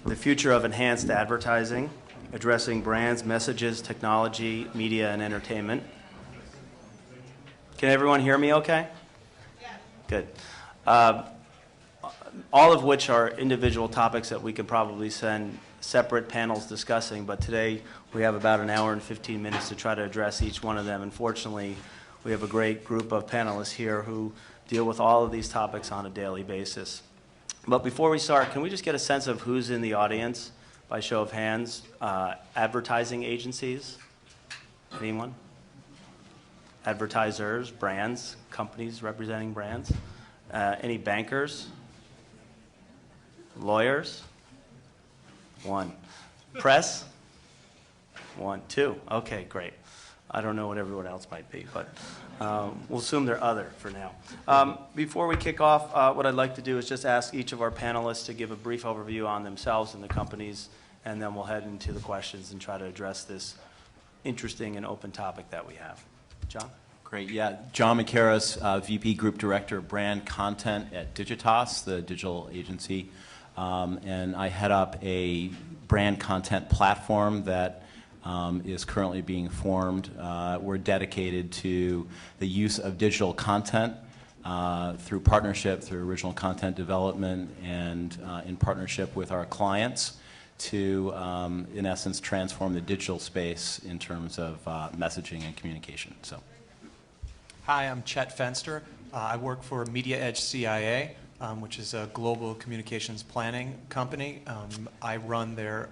The future of enhanced advertising, addressing brands, messages, technology, media, and entertainment. Can everyone hear me okay? Yeah. Good. All of which are individual topics that we could probably send separate panels discussing, but today we have about an hour and 15 minutes to try to address each one of them. And fortunately, we have a great group of panelists here who deal with all of these topics on a daily basis. But before we start, can we just get a sense of who's in the audience by show of hands? Advertising agencies? Anyone? Advertisers, brands, companies representing brands? Any bankers? Lawyers? One. Press? One. Two. Okay, great. I don't know what everyone else might be, but we'll assume they're other for now. Before we kick off, what I'd like to do is just ask each of our panelists to give a brief overview on themselves and the companies, and then we'll head into the questions and try to address this interesting and open topic that we have. John? Great, yeah. John McCarris, VP Group Director of Brand Content at Digitas, the digital agency. And I head up a brand content platform that is currently being formed. We're dedicated to the use of digital content through partnership, through original content development, and in partnership with our clients to, in essence, transform the digital space in terms of messaging and communication. So, hi, I'm Chet Fenster. I work for Media Edge CIA, which is a global communications planning company. I run their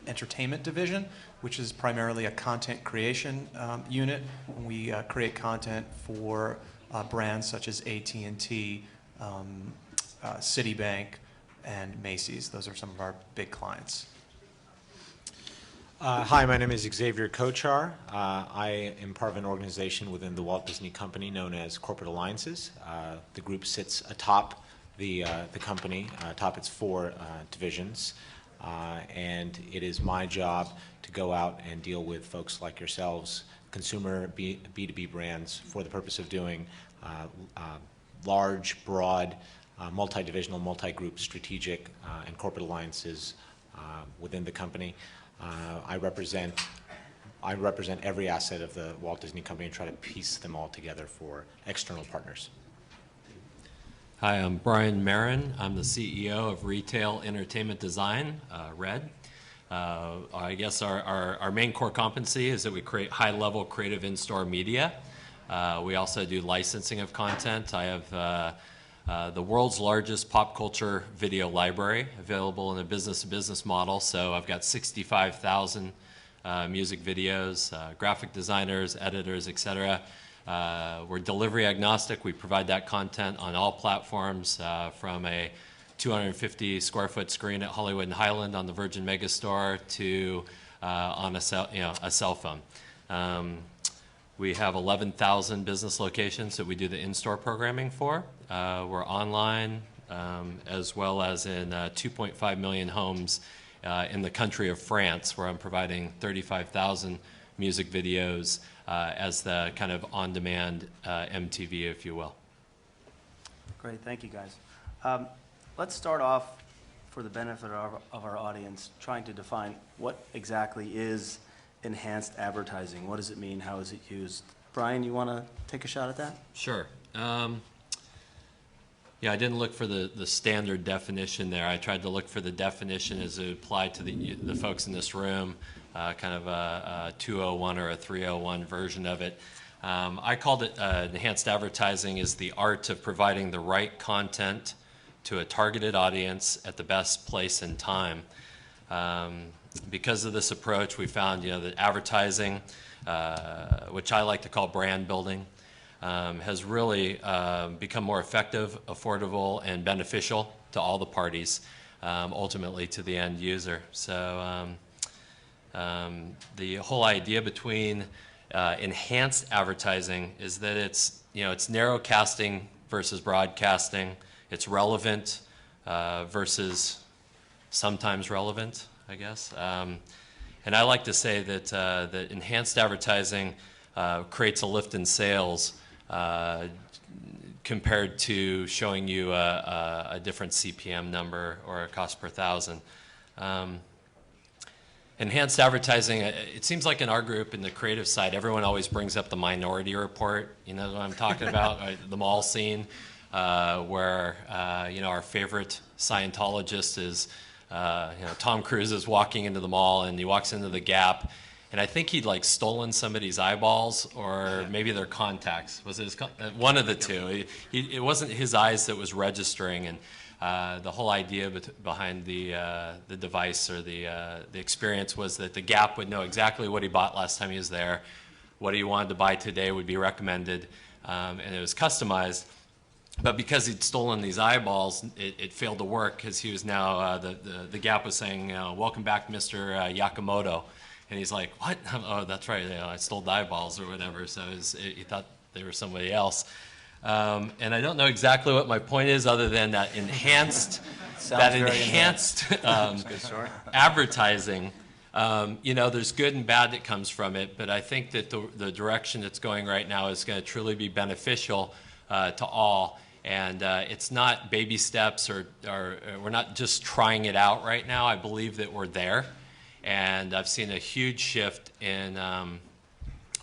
entertainment division, which is primarily a content creation unit. We create content for brands such as AT&T, Citibank, and Macy's. Those are some of our big clients. Hi, my name is Xavier Kochar. I am part of an organization within the Walt Disney Company known as Corporate Alliances. The group sits atop the company, atop its four divisions, and it is my job to go out and deal with folks like yourselves, consumer B2B brands, for the purpose of doing large, broad, multi-divisional, multi-group strategic and corporate alliances within the company. I represent every asset of the Walt Disney Company and try to piece them all together for external partners. Hi, I'm Brian Marin. I'm the CEO of Retail Entertainment Design, RED. I guess our main core competency is that we create high-level creative in-store media. We also do licensing of content. I have the world's largest pop culture video library available in a business-to-business model. So I've got 65,000 music videos, graphic designers, editors, etc. We're delivery agnostic. We provide that content on all platforms, from a 250 square foot screen at Hollywood and Highland on the Virgin Megastore to on a cell phone. We have 11,000 business locations that we do the in-store programming for. We're online as well as in 2.5 million homes in the country of France, where I'm providing 35,000 music videos as the kind of on-demand MTV, if you will. Great, thank you guys. Let's start off, for the benefit of our audience, trying to define what exactly is enhanced advertising. What does it mean? How is it used? Brian, you want to take a shot at that? Sure. Yeah, I didn't look for the standard definition there. I tried to look for the definition as it applied to the folks in this room, kind of a 201 or a 301 version of it. I called it enhanced advertising is the art of providing the right content to a targeted audience at the best place and time. Because of this approach, we found that advertising, which I like to call brand building, has really become more effective, affordable, and beneficial to all the parties, ultimately to the end user. So the whole idea between enhanced advertising is that it's narrowcasting versus broadcasting. It's relevant versus sometimes relevant, I guess. And I like to say that that enhanced advertising creates a lift in sales compared to showing you a different CPM number or a cost per thousand. Enhanced advertising, it seems like in our group, in the creative side, everyone always brings up the Minority Report. You know what I'm talking about? The mall scene, where our favorite Scientologist is, Tom Cruise is walking into the mall, and he walks into the Gap, and I think he'd like stolen somebody's eyeballs or maybe their contacts. Was it one of the two? It wasn't his eyes that was registering, and the whole idea behind the device or the experience was that the Gap would know exactly what he bought last time he was there, what he wanted to buy today would be recommended, and it was customized. But because he'd stolen these eyeballs, it failed to work, because he was now, the Gap was saying, welcome back, Mr. Yakamoto. And he's like, what? Oh, that's right, I stole the eyeballs or whatever. So he thought they were somebody else. And I don't know exactly what my point is, other than that enhanced advertising. There's good and bad that comes from it, but I think that the direction it's going right now is going to truly be beneficial to all. And it's not baby steps, or we're not just trying it out right now. I believe that we're there. And I've seen a huge shift in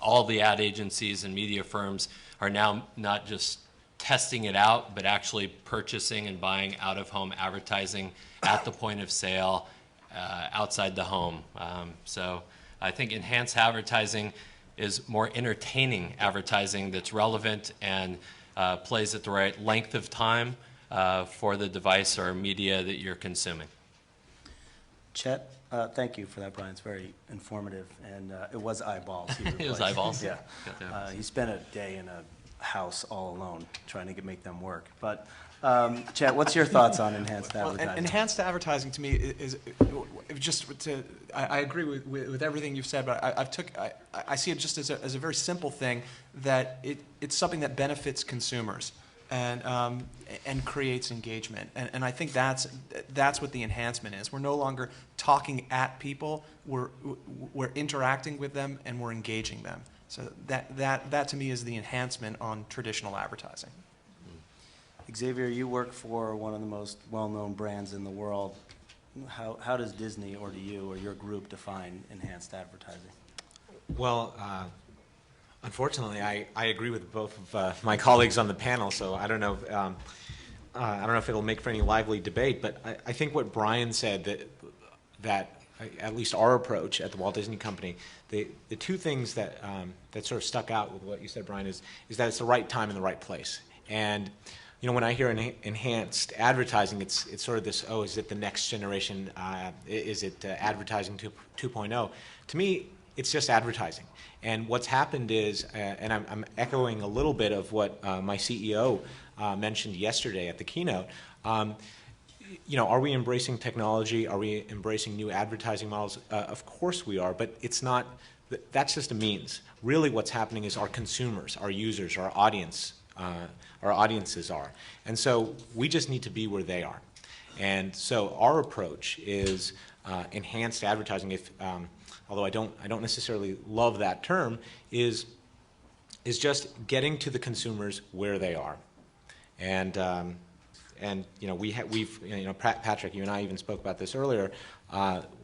all the ad agencies and media firms are now not just testing it out, but actually purchasing and buying out-of-home advertising at the point of sale, outside the home. So I think enhanced advertising is more entertaining advertising that's relevant and plays at the right length of time for the device or media that you're consuming. Chet, thank you for that, Brian. It's very informative, and it was eyeballs. It was eyeballs. Yeah. He spent a day in a house all alone trying to make them work. But Chet, what's your thoughts on enhanced advertising? Well, enhanced advertising to me is just to. I agree with everything you've said, but I see it just as a very simple thing, that it's something that benefits consumers and creates engagement. And I think that's what the enhancement is. We're no longer talking at people. We're interacting with them, and we're engaging them. So that to me is the enhancement on traditional advertising. Xavier, you work for one of the most well-known brands in the world. How does Disney, or do you, or your group, define enhanced advertising? Well, unfortunately, I agree with both of my colleagues on the panel, so I don't know. I don't know if it'll make for any lively debate, but I think what Brian said, that at least our approach at the Walt Disney Company, the two things that that sort of stuck out with what you said, Brian, is that it's the right time and the right place. And when I hear enhanced advertising, it's sort of this, is it the next generation? Is it advertising 2.0? To me, it's just advertising. And what's happened is, and I'm echoing a little bit of what my CEO mentioned yesterday at the keynote, are we embracing technology? Are we embracing new advertising models? Of course we are, but it's not, that's just a means. Really what's happening is our consumers, our users, our audiences are. And so we just need to be where they are. And so our approach is enhanced advertising, although I don't necessarily love that term, is just getting to the consumers where they are. And Patrick, you and I even spoke about this earlier.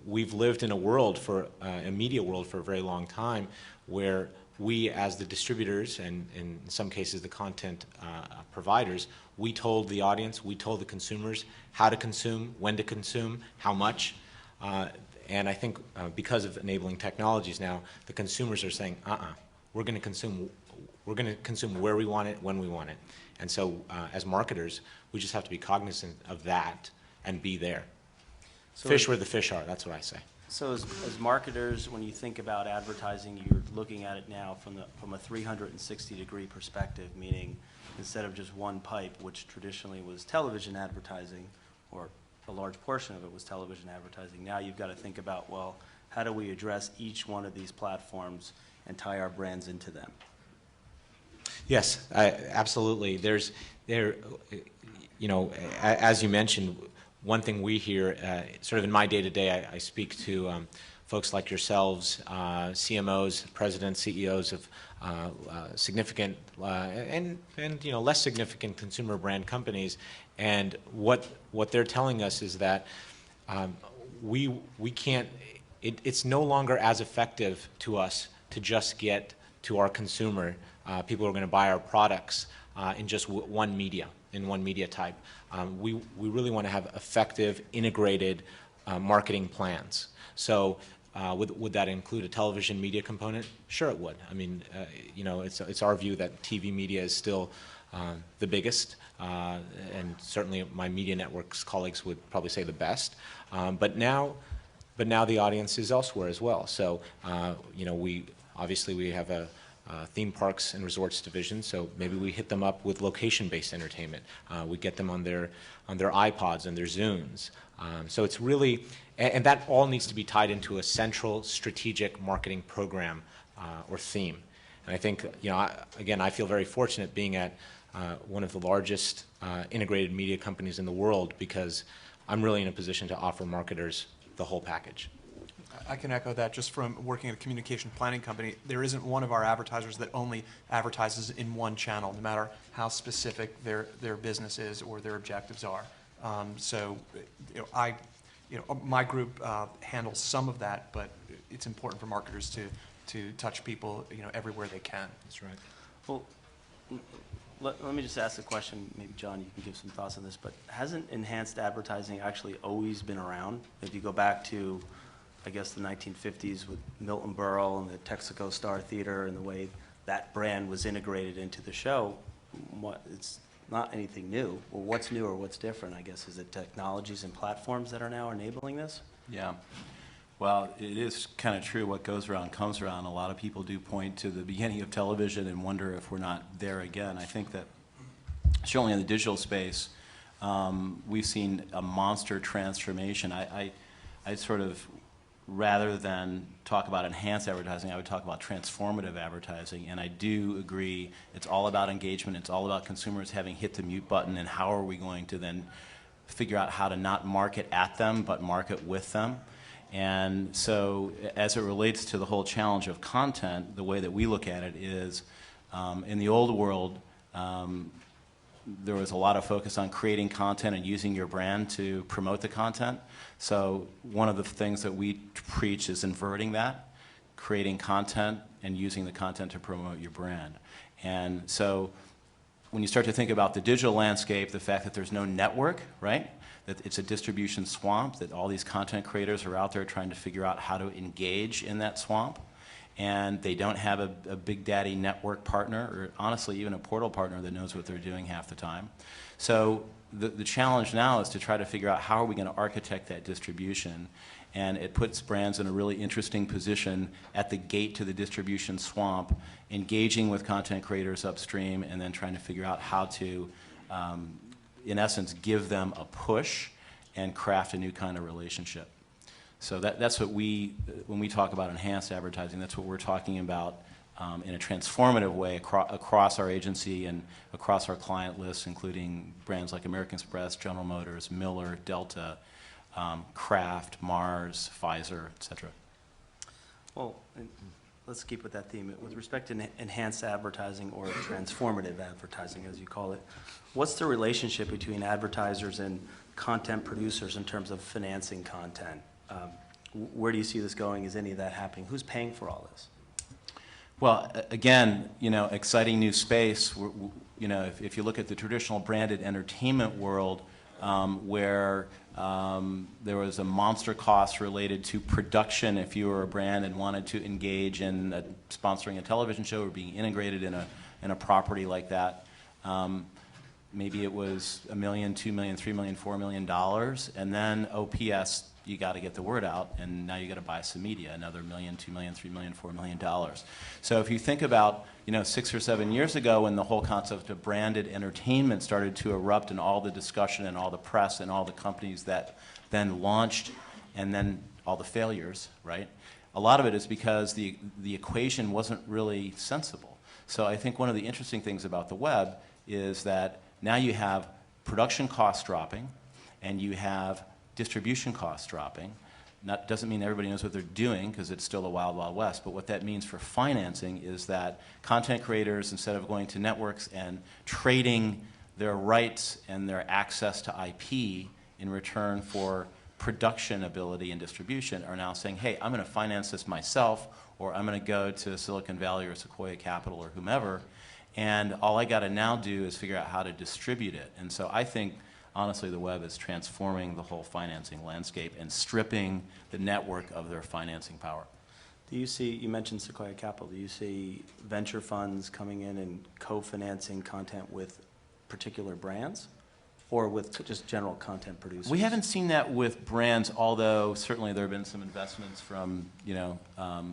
We've lived in a media world for a very long time, where we, as the distributors, and in some cases the content providers, we told the audience, we told the consumers how to consume, when to consume, how much. And I think because of enabling technologies now, the consumers are saying, we're going to consume where we want it, when we want it. And so as marketers, we just have to be cognizant of that and be there. So fish where the fish are, that's what I say. So as marketers, when you think about advertising, you're looking at it now from a 360-degree perspective, meaning instead of just one pipe, which traditionally was television advertising, or a large portion of it was television advertising, now you've got to think about, well, how do we address each one of these platforms and tie our brands into them? Yes, absolutely. As you mentioned, one thing we hear, sort of in my day-to-day, I speak to folks like yourselves, CMOs, presidents, CEOs significant and less significant consumer brand companies, and what they're telling us is that we can't. It's no longer as effective to us to just get to our consumer, people who are going to buy our products in just one media type. We really want to have effective, integrated marketing plans. So would that include a television media component? Sure, it would. I mean, it's our view that TV media is still the biggest, and certainly my media networks colleagues would probably say the best. But now the audience is elsewhere as well. So we have a theme parks and resorts division, so maybe we hit them up with location-based entertainment. We get them on their iPods and their Zunes. So it's really, and that all needs to be tied into a central strategic marketing program or theme. And I think, again, I feel very fortunate being at one of the largest integrated media companies in the world, because I'm really in a position to offer marketers the whole package. I can echo that. Just from working at a communication planning company, there isn't one of our advertisers that only advertises in one channel, no matter how specific their business is or their objectives are. My group handles some of that, but it's important for marketers to touch people everywhere they can. That's right. Well, let me just ask a question. Maybe, John, you can give some thoughts on this, but hasn't enhanced advertising actually always been around? If you go back to, I guess, the 1950s with Milton Berle and the Texaco Star Theater and the way that brand was integrated into the show, it's not anything new. Well, what's new or what's different, I guess, is it technologies and platforms that are now enabling this? Yeah. Well, it is kind of true, what goes around comes around. A lot of people do point to the beginning of television and wonder if we're not there again. I think that certainly in the digital space, we've seen a monster transformation. I sort of, rather than talk about enhanced advertising, I would talk about transformative advertising. And I do agree, it's all about engagement. It's all about consumers having hit the mute button, and how are we going to then figure out how to not market at them, but market with them. And so as it relates to the whole challenge of content, the way that we look at it is, in the old world, there was a lot of focus on creating content and using your brand to promote the content. So one of the things that we preach is inverting that, creating content and using the content to promote your brand. And so when you start to think about the digital landscape, the fact that there's no network, right? That it's a distribution swamp, that all these content creators are out there trying to figure out how to engage in that swamp, and they don't have a big daddy network partner, or honestly even a portal partner that knows what they're doing half the time. So the challenge now is to try to figure out how are we going to architect that distribution, and it puts brands in a really interesting position at the gate to the distribution swamp, engaging with content creators upstream, and then trying to figure out how to in essence, give them a push and craft a new kind of relationship. So that's what when we talk about enhanced advertising, that's what we're talking about in a transformative way across our agency and across our client lists, including brands like American Express, General Motors, Miller, Delta, Kraft, Mars, Pfizer, et cetera. Well, let's keep with that theme. With respect to enhanced advertising, or transformative advertising, as you call it, what's the relationship between advertisers and content producers in terms of financing content? Where do you see this going? Is any of that happening? Who's paying for all this? Well, again, exciting new space. If you look at the traditional branded entertainment world, where there was a monster cost related to production if you were a brand and wanted to engage in sponsoring a television show or being integrated in a property like that. Maybe it was $1 million, $2 million, $3 million, $4 million, and then OPS, you got to get the word out, and now you got to buy some media, another $1 million, $2 million, $3 million, $4 million. So if you think about 6 or 7 years ago, when the whole concept of branded entertainment started to erupt, and all the discussion and all the press and all the companies that then launched, and then all the failures, right? A lot of it is because the equation wasn't really sensible. So I think one of the interesting things about the web is that now you have production costs dropping, and you have distribution costs dropping, doesn't mean everybody knows what they're doing because it's still a wild, wild west, but what that means for financing is that content creators, instead of going to networks and trading their rights and their access to IP in return for production ability and distribution, are now saying, hey, I'm going to finance this myself, or I'm going to go to Silicon Valley or Sequoia Capital or whomever, and all I got to now do is figure out how to distribute it. And so I think, honestly, the web is transforming the whole financing landscape and stripping the network of their financing power. Do you see, you mentioned Sequoia Capital, do you see venture funds coming in and co-financing content with particular brands or with just general content producers? We haven't seen that with brands, although certainly there have been some investments from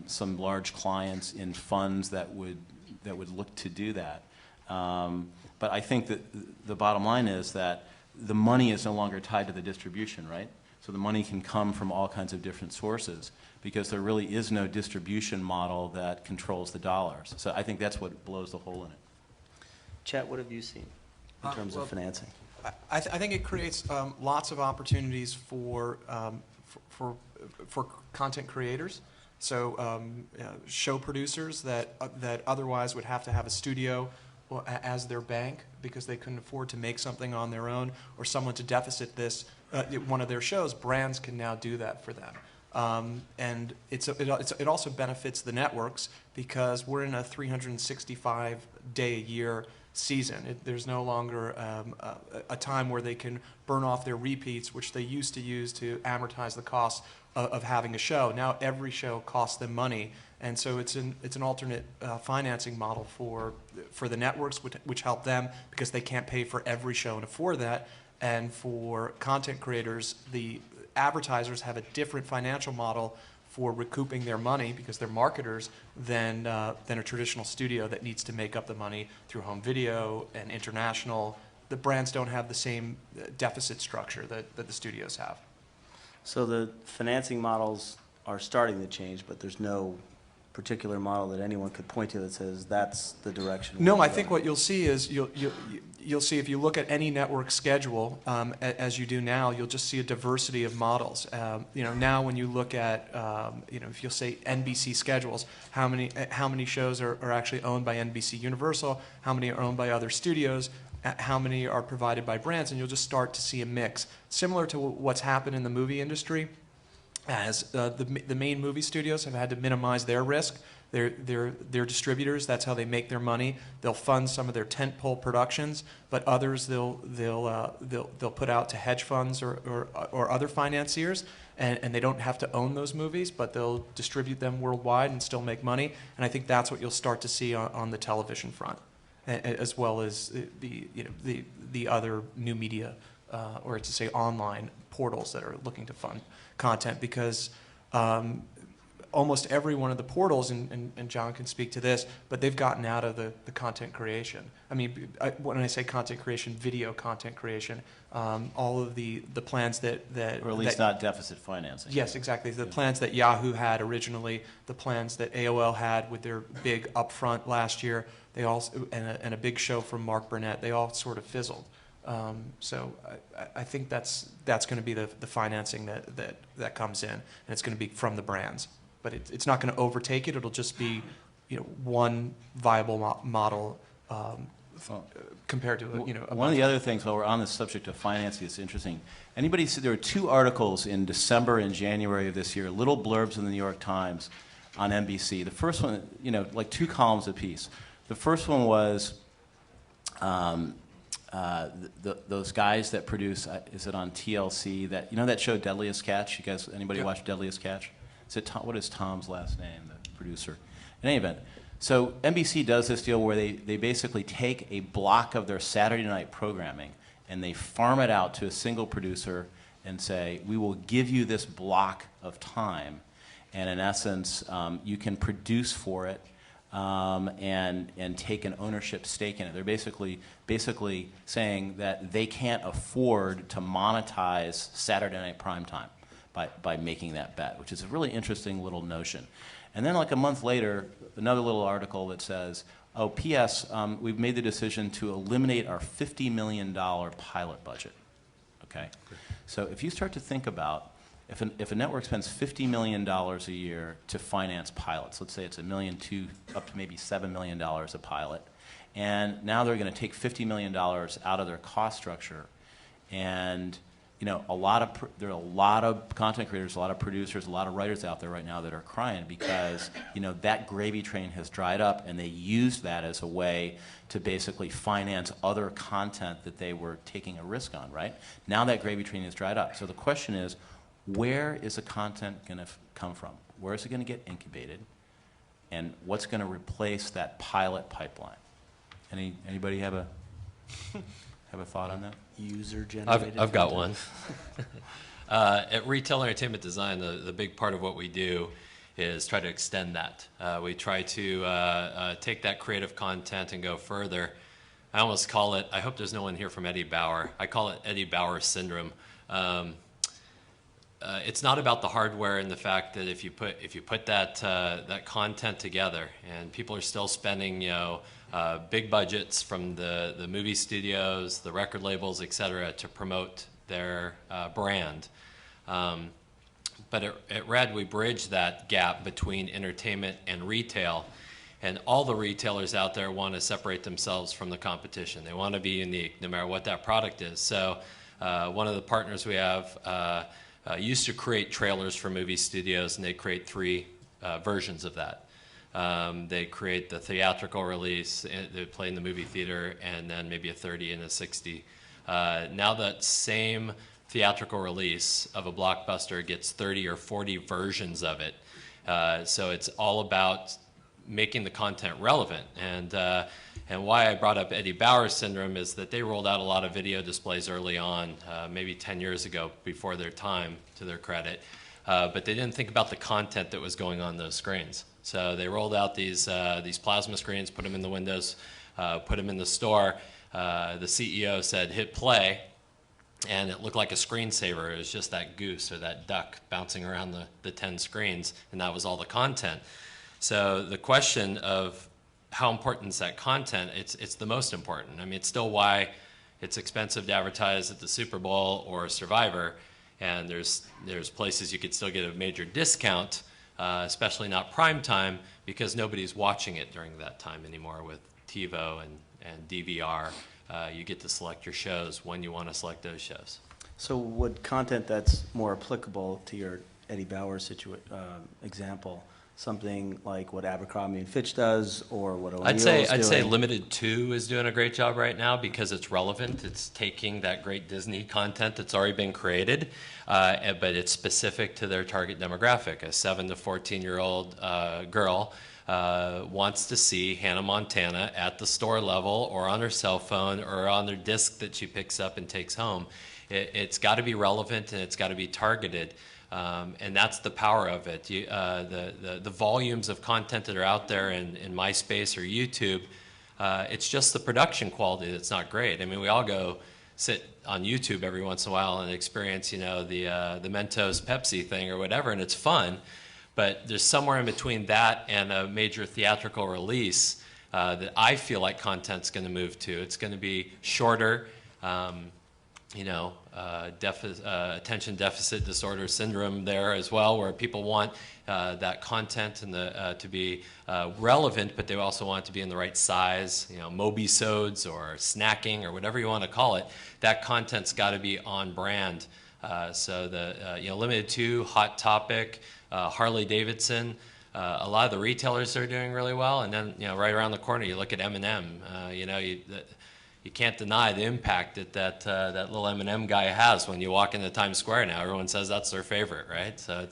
some large clients in funds that would look to do that. But I think that the bottom line is that the money is no longer tied to the distribution, right? So the money can come from all kinds of different sources because there really is no distribution model that controls the dollars. So I think that's what blows the hole in it. Chet, what have you seen in terms of financing? I think it creates lots of opportunities for content creators. So show producers that otherwise would have to have a studio as their bank because they couldn't afford to make something on their own, or someone to deficit this one of their shows. Brands can now do that for them, and it also benefits the networks because we're in a 365-day-a-year season. There's no longer a time where they can burn off their repeats, which they used to use to amortize the cost of having a show. Now every show costs them money, and so it's an alternate financing model for the networks, which help them because they can't pay for every show and afford that. And for content creators, the advertisers have a different financial model for recouping their money because they're marketers than a traditional studio that needs to make up the money through home video and international. The brands don't have the same deficit structure that the studios have. So the financing models are starting to change, but there's no particular model that anyone could point to that says that's the direction. No, I think what you'll see is you'll see if you look at any network schedule as you do now, you'll just see a diversity of models. Now when you look at if you'll say NBC schedules, how many shows are actually owned by NBC Universal, how many are owned by other studios, how many are provided by brands, and you'll just start to see a mix similar to what's happened in the movie industry. As the main movie studios have had to minimize their risk, they're distributors. That's how they make their money. They'll fund some of their tentpole productions, but others they'll put out to hedge funds or other financiers, and they don't have to own those movies, but they'll distribute them worldwide and still make money. And I think that's what you'll start to see on the television front, as well as the other new media, or to say online portals that are looking to fund content, because almost every one of the portals, and John can speak to this, but they've gotten out of the content creation. I mean, when I say content creation, video content creation, all of the plans that or at least not deficit financing. Yes, exactly. The plans that Yahoo had originally, the plans that AOL had with their big upfront last year, they also and a big show from Mark Burnett, they all sort of fizzled. So I think that's going to be the financing that comes in, and it's going to be from the brands. But it's not going to overtake it. It'll just be one viable model compared to one of the other things, while we're on the subject of financing, it's interesting. Anybody see there were two articles in December and January of this year, little blurbs in the New York Times on NBC. The first one, like 2 columns apiece. The first one was those guys that produce, is it on TLC, that show Deadliest Catch? You guys, anybody watch Deadliest Catch? Is it what is Tom's last name, the producer? In any event, so NBC does this deal where they basically take a block of their Saturday night programming and they farm it out to a single producer and say, we will give you this block of time, and in essence, you can produce for it and take an ownership stake in it. They're basically saying that they can't afford to monetize Saturday night primetime by making that bet, which is a really interesting little notion. And then like a month later, another little article that says, oh, P.S., we've made the decision to eliminate our $50 million pilot budget. Okay? So if you start to think about if a network spends $50 million a year to finance pilots, let's say it's $1.2 million up to maybe $7 million a pilot, and now they're going to take $50 million out of their cost structure, and there are a lot of content creators, a lot of producers, a lot of writers out there right now that are crying because that gravy train has dried up, and they used that as a way to basically finance other content that they were taking a risk on. Right now, that gravy train has dried up. So the question is, where is the content going to come from? Where is it going to get incubated? And what's going to replace that pilot pipeline? Anybody have a thought on that? User-generated I've got content. one. At Retail Entertainment Design, the big part of what we do is try to extend that. We try to take that creative content and go further. I almost call it, I hope there's no one here from Eddie Bauer, I call it Eddie Bauer syndrome. It's not about the hardware and the fact that if you put that content together, and people are still spending big budgets from the movie studios, the record labels, etc., to promote their brand. But at Red, we bridge that gap between entertainment and retail, and all the retailers out there want to separate themselves from the competition. They want to be unique, no matter what that product is. So one of the partners we have used to create trailers for movie studios, and they create 3 versions of that. They create the theatrical release, they play in the movie theater, and then maybe a 30 and a 60. Now that same theatrical release of a blockbuster gets 30 or 40 versions of it. So it's all about making the content relevant. And why I brought up Eddie Bauer syndrome is that they rolled out a lot of video displays early on, maybe 10 years ago, before their time, to their credit. But they didn't think about the content that was going on those screens. So they rolled out these plasma screens, put them in the windows, put them in the store. The CEO said, hit play, and it looked like a screensaver. It was just that goose or that duck bouncing around the 10 screens, and that was all the content. So the question of how important is that content, it's the most important. I mean, it's still why it's expensive to advertise at the Super Bowl or Survivor, and there's places you could still get a major discount, especially not prime time, because nobody's watching it during that time anymore with TiVo and DVR. You get to select your shows when you want to select those shows. So would content that's more applicable to your Eddie Bauer example, something like what Abercrombie and Fitch does, or what O'Neill's doing? I'd say Limited 2 is doing a great job right now because it's relevant. It's taking that great Disney content that's already been created, but it's specific to their target demographic. A 7 to 14-year-old girl wants to see Hannah Montana at the store level or on her cell phone or on their disc that she picks up and takes home. It's got to be relevant and it's got to be targeted. And that's the power of it. The volumes of content that are out there in MySpace or YouTube, it's just the production quality that's not great. I mean, we all go sit on YouTube every once in a while and experience, the Mentos Pepsi thing or whatever, and it's fun. But there's somewhere in between that and a major theatrical release that I feel like content's going to move to. It's going to be shorter. Attention deficit disorder syndrome there as well, where people want that content and to be relevant, but they also want it to be in the right size, Mobisodes or snacking or whatever you want to call it. That content's got to be on brand. So the Limited 2, Hot Topic, Harley Davidson, a lot of the retailers are doing really well, and then right around the corner you look at M&M. You can't deny the impact that little M&M guy has when you walk into Times Square now. Everyone says that's their favorite, right? So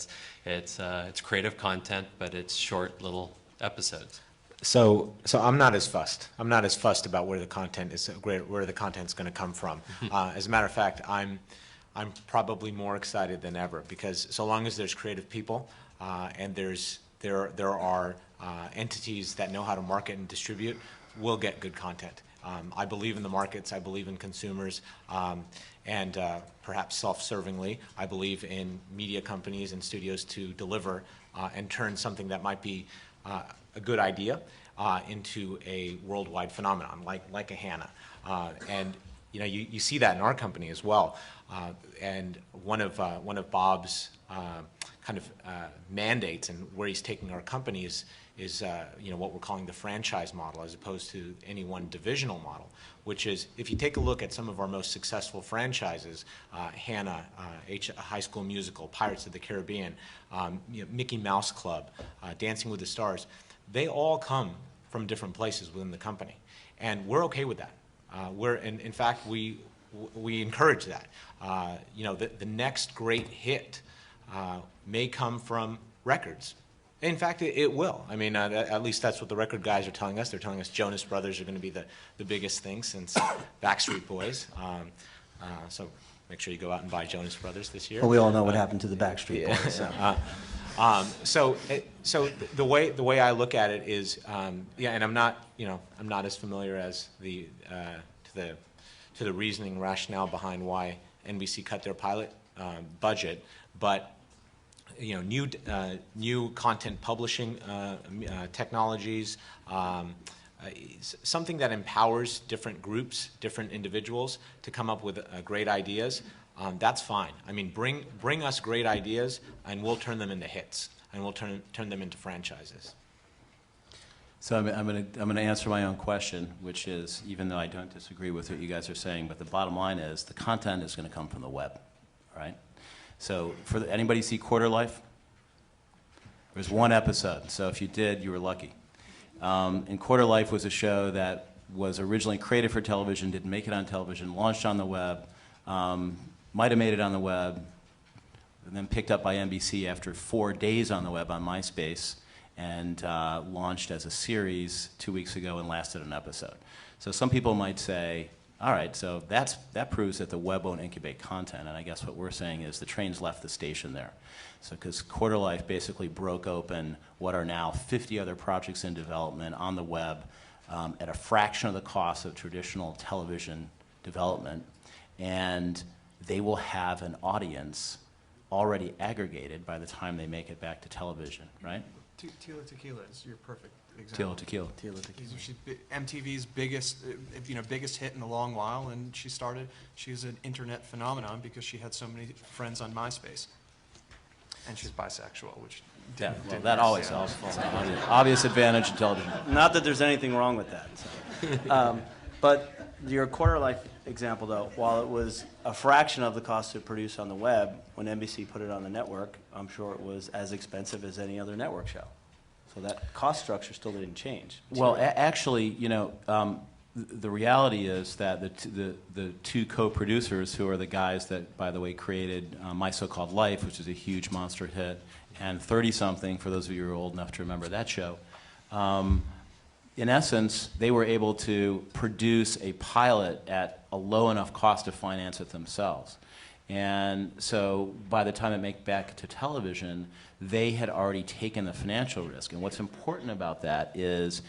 it's creative content, but it's short little episodes. So I'm not as fussed. I'm not as fussed about where the content is, where the content's going to come from. As a matter of fact, I'm probably more excited than ever because so long as there's creative people and there are entities that know how to market and distribute, we'll get good content. I believe in the markets, I believe in consumers, and perhaps self-servingly, I believe in media companies and studios to deliver and turn something that might be a good idea into a worldwide phenomenon, like a Hannah. And you see that in our company as well. And one of Bob's kind of mandates and where he's taking our company is what we're calling the franchise model, as opposed to any one divisional model, which is, if you take a look at some of our most successful franchises, Hannah, High School Musical, Pirates of the Caribbean, Mickey Mouse Club, Dancing with the Stars, they all come from different places within the company. And we're okay with that. In fact, we encourage that. The next great hit may come from records. In fact, it will. I mean, at least that's what the record guys are telling us. They're telling us Jonas Brothers are going to be the biggest thing since Backstreet Boys. So make sure you go out and buy Jonas Brothers this year. Well, we all know what happened to the Backstreet Boys. So. So the way I look at it is, and I'm not as familiar as to the reasoning rationale behind why NBC cut their pilot budget, but new content publishing technologies, something that empowers different groups, different individuals to come up with great ideas. That's fine. I mean, bring us great ideas, and we'll turn them into hits, and we'll turn them into franchises. So I'm going to answer my own question, which is, even though I don't disagree with what you guys are saying, but the bottom line is the content is going to come from the web, right? So anybody see Quarter Life? There's one episode, so if you did, you were lucky. And Quarter Life was a show that was originally created for television, didn't make it on television, launched on the web, might have made it on the web, and then picked up by NBC after 4 days on the web on MySpace, and launched as a series 2 weeks ago and lasted an episode. So some people might say, all right, so that proves that the web won't incubate content, and I guess what we're saying is the train's left the station there. So because Quarter Life basically broke open what are now 50 other projects in development on the web at a fraction of the cost of traditional television development, and they will have an audience already aggregated by the time they make it back to television, right? Tila Tequila is your perfect example. Tequila. She's MTV's biggest hit in a long while, and she's an internet phenomenon because she had so many friends on MySpace. And she's bisexual, which that always helps. Obvious advantage in television. Not that there's anything wrong with that. So. But your Quarter Life example, though, while it was a fraction of the cost to produce on the web, when NBC put it on the network, I'm sure it was as expensive as any other network show. So that cost structure still didn't change. Well, actually, the reality is that the two co-producers, who are the guys that, by the way, created My So-Called Life, which is a huge monster hit, and 30-something, for those of you who are old enough to remember that show, in essence, they were able to produce a pilot at a low enough cost to finance it themselves. And so by the time it made back to television, they had already taken the financial risk. And what's important about that is,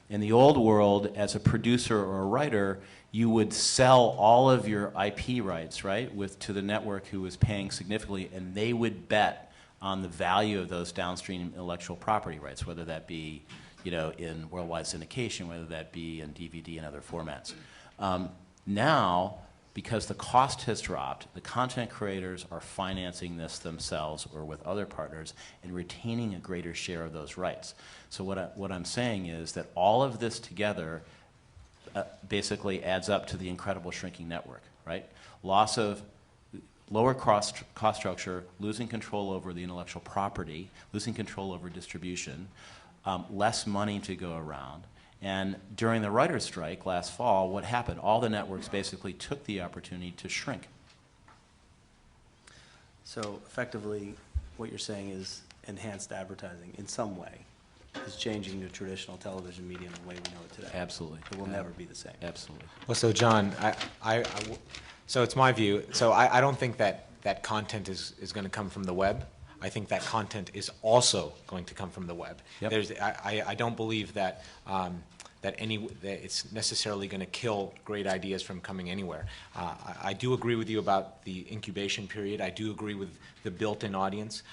in the old world, as a producer or a writer, you would sell all of your IP rights, right, to the network who was paying significantly, and they would bet on the value of those downstream intellectual property rights, whether that be in worldwide syndication, whether that be in DVD and other formats. Now, because the cost has dropped, the content creators are financing this themselves or with other partners and retaining a greater share of those rights. So what I'm saying is that all of this together basically adds up to the incredible shrinking network, right? Lower cost structure, losing control over the intellectual property, losing control over distribution, less money to go around. And during the writer's strike last fall, what happened? All the networks basically took the opportunity to shrink. So effectively, what you're saying is enhanced advertising in some way is changing the traditional television medium the way we know it today. Absolutely. It will never be the same. Absolutely. Well, so John, so it's my view. So I don't think that content is going to come from the web. I think that content is also going to come from the web. Yep. I don't believe that that it's necessarily going to kill great ideas from coming anywhere. I do agree with you about the incubation period. I do agree with the built-in audience.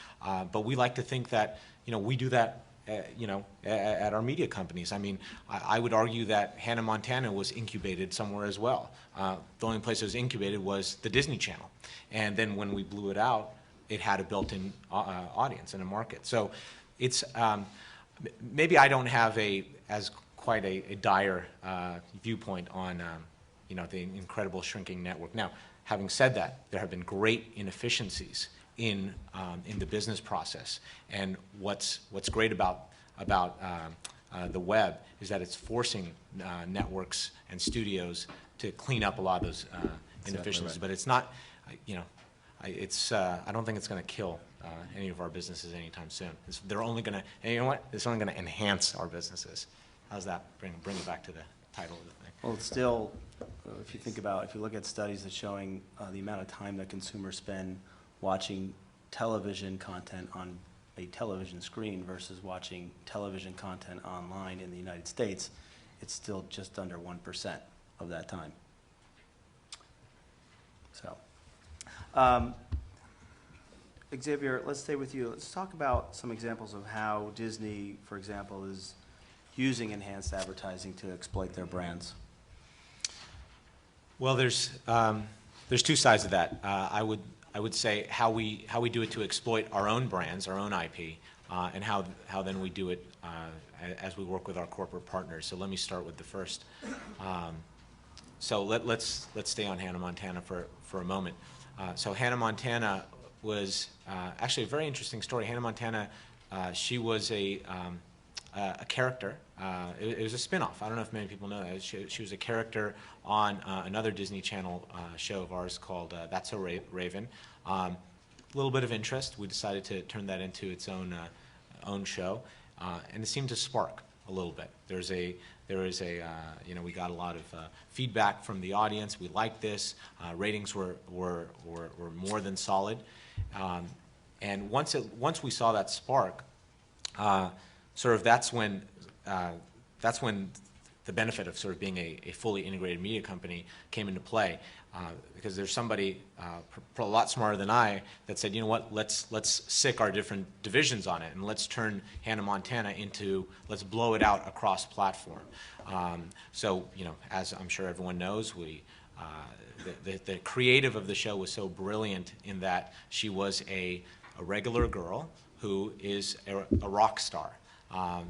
But we like to think that we do that at our media companies. I mean, I would argue that Hannah Montana was incubated somewhere as well. The only place it was incubated was the Disney Channel. And then when we blew it out, it had a built-in audience and a market. So it's maybe I don't have quite a dire viewpoint on the incredible shrinking network. Now, having said that, there have been great inefficiencies in the business process, and what's great about the web is that it's forcing networks and studios to clean up a lot of those inefficiencies. Right. But it's not, I don't think it's going to kill any of our businesses anytime soon. They're only going to, and you know what? It's only going to enhance our businesses. How's that? Bring it back to the title of the thing. Well, it's still, if you look at studies that's showing the amount of time that consumers spend watching television content on a television screen versus watching television content online in the United States, it's still just under 1% of that time. So, Xavier, let's stay with you. Let's talk about some examples of how Disney, for example, is using enhanced advertising to exploit their brands. Well, there's two sides of that. I would say how we do it to exploit our own brands, our own IP, and how then we do it as we work with our corporate partners. So let me start with the first. So let's stay on Hannah Montana for a moment. So Hannah Montana was actually a very interesting story. Hannah Montana, she was a character. It was a spin-off. I don't know if many people know that. She was a character on another Disney Channel show of ours called That's So Raven. A little bit of interest. We decided to turn that into its own show, and it seemed to spark a little bit. There is a we got a lot of feedback from the audience. We liked this. Ratings were more than solid, and once we saw that spark, that's when the benefit of sort of being a fully integrated media company came into play, because there's somebody a lot smarter than I that said, you know what, let's sick our different divisions on it, and let's turn Hannah Montana let's blow it out across platform. So as I'm sure everyone knows, the creative of the show was so brilliant in that she was a regular girl who is a rock star.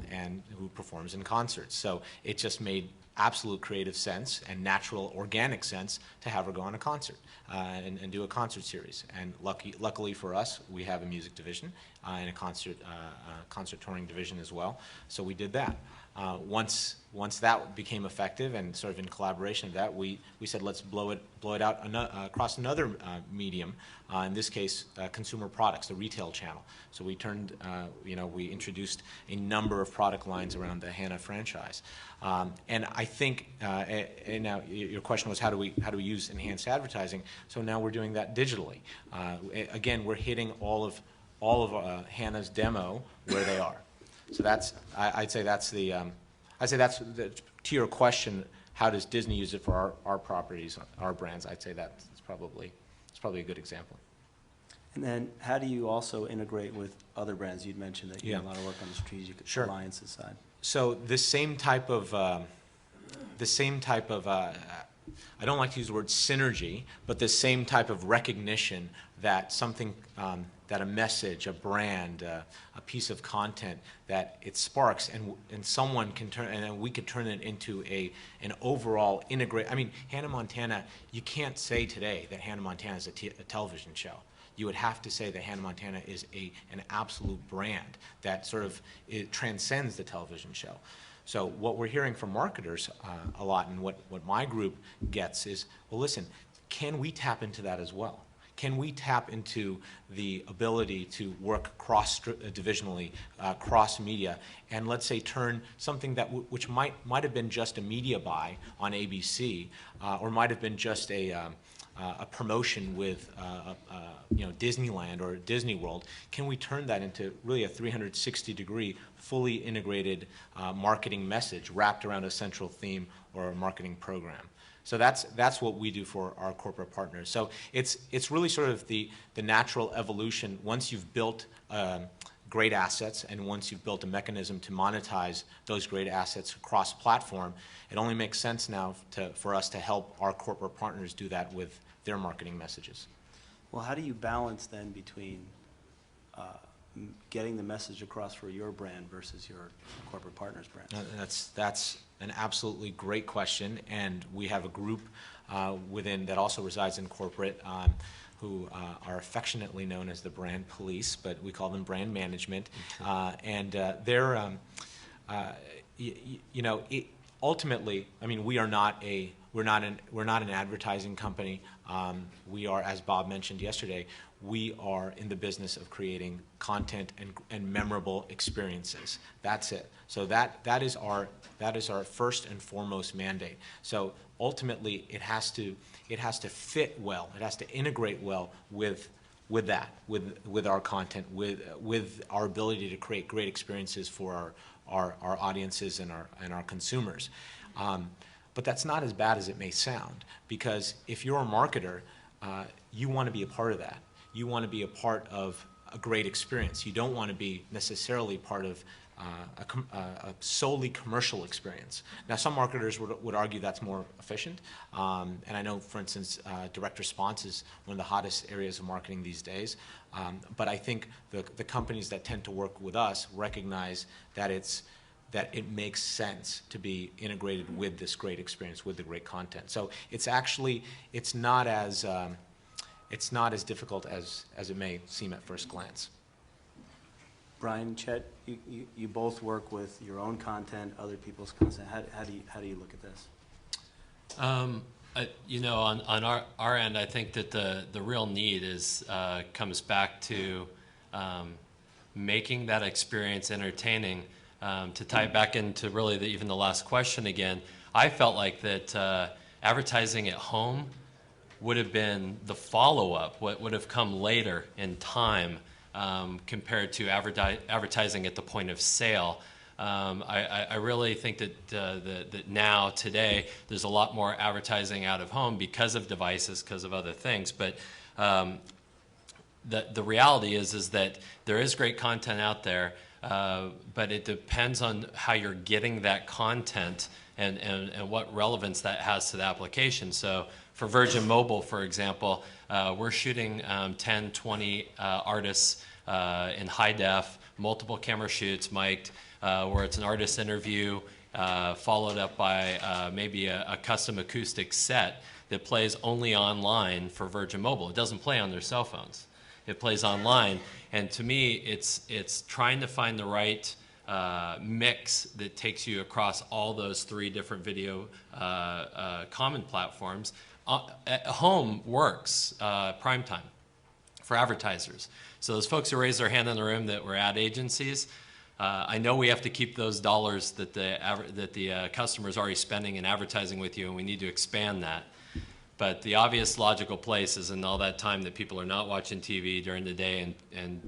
And who performs in concerts. So it just made absolute creative sense and natural, organic sense to have her go on a concert and do a concert series. And luckily for us, we have a music division and a concert touring division as well. So we did that. Once that became effective and sort of in collaboration of that, we said let's blow it out across another medium. In this case, consumer products, the retail channel. So we we introduced a number of product lines around the Hannah franchise. And I think, and now your question was how do we use enhanced advertising? So now we're doing that digitally. Again, we're hitting all of Hannah's demo where they are. So I'd say that's to your question, how does Disney use it for our properties, our brands? I'd say that's probably a good example. And then how do you also integrate with other brands? You'd mentioned that you do a lot of work on the strategic alliances side. So the same type of I don't like to use the word synergy, but the same type of recognition that something, that a message, a brand, a piece of content, that it sparks, and someone can turn, and then we could turn it into an overall integrate. I mean, Hannah Montana. You can't say today that Hannah Montana is a television show. You would have to say that Hannah Montana is an absolute brand that sort of transcends the television show. So what we're hearing from marketers a lot, and what my group gets is, well, listen, can we tap into that as well? Can we tap into the ability to work cross-divisionally, cross-media, and let's say turn something that which might have been just a media buy on ABC, or might have been just a promotion with Disneyland or Disney World, can we turn that into really a 360-degree, fully integrated marketing message wrapped around a central theme or a marketing program? So that's what we do for our corporate partners. So it's really sort of the natural evolution. Once you've built great assets, and once you've built a mechanism to monetize those great assets across platform, it only makes sense now for us to help our corporate partners do that with their marketing messages. Well, how do you balance then between getting the message across for your brand versus your corporate partner's brand? That's an absolutely great question, and we have a group within that also resides in corporate who are affectionately known as the brand police, but we call them brand management, and they're ultimately, I mean, we're not an advertising company. We are, as Bob mentioned yesterday, we are in the business of creating content and memorable experiences. That's it. So that is our first and foremost mandate. So ultimately, it has to fit well. It has to integrate well with our content, with our ability to create great experiences for our audiences and our consumers. But that's not as bad as it may sound, because if you're a marketer, you want to be a part of that. You want to be a part of a great experience. You don't want to be necessarily part of a solely commercial experience. Now, some marketers would argue that's more efficient, and I know, for instance, direct response is one of the hottest areas of marketing these days. But I think the companies that tend to work with us recognize that it makes sense to be integrated with this great experience, with the great content. So it's not as difficult as it may seem at first glance. Brian, Chet, you both work with your own content, other people's content. How do you look at this? On our end, I think that the real need comes back to making that experience entertaining. To tie it back into really even the last question again, I felt like that advertising at home would have been the follow-up, what would have come later in time compared to advertising at the point of sale. I really think that now, today, there's a lot more advertising out of home because of devices, because of other things. But the reality is that there is great content out there, but it depends on how you're getting that content and what relevance that has to the application. So for Virgin Mobile, for example, we're shooting 10, 20 artists in high def, multiple camera shoots, mic'd, where it's an artist interview followed up by maybe a custom acoustic set that plays only online for Virgin Mobile. It doesn't play on their cell phones. It plays online. And to me, it's trying to find the right mix that takes you across all those three different video common platforms. At home works prime time for advertisers. So those folks who raised their hand in the room that were ad agencies, I know we have to keep those dollars that the customer is already spending in advertising with you, and we need to expand that. But the obvious logical place is in all that time that people are not watching TV during the day and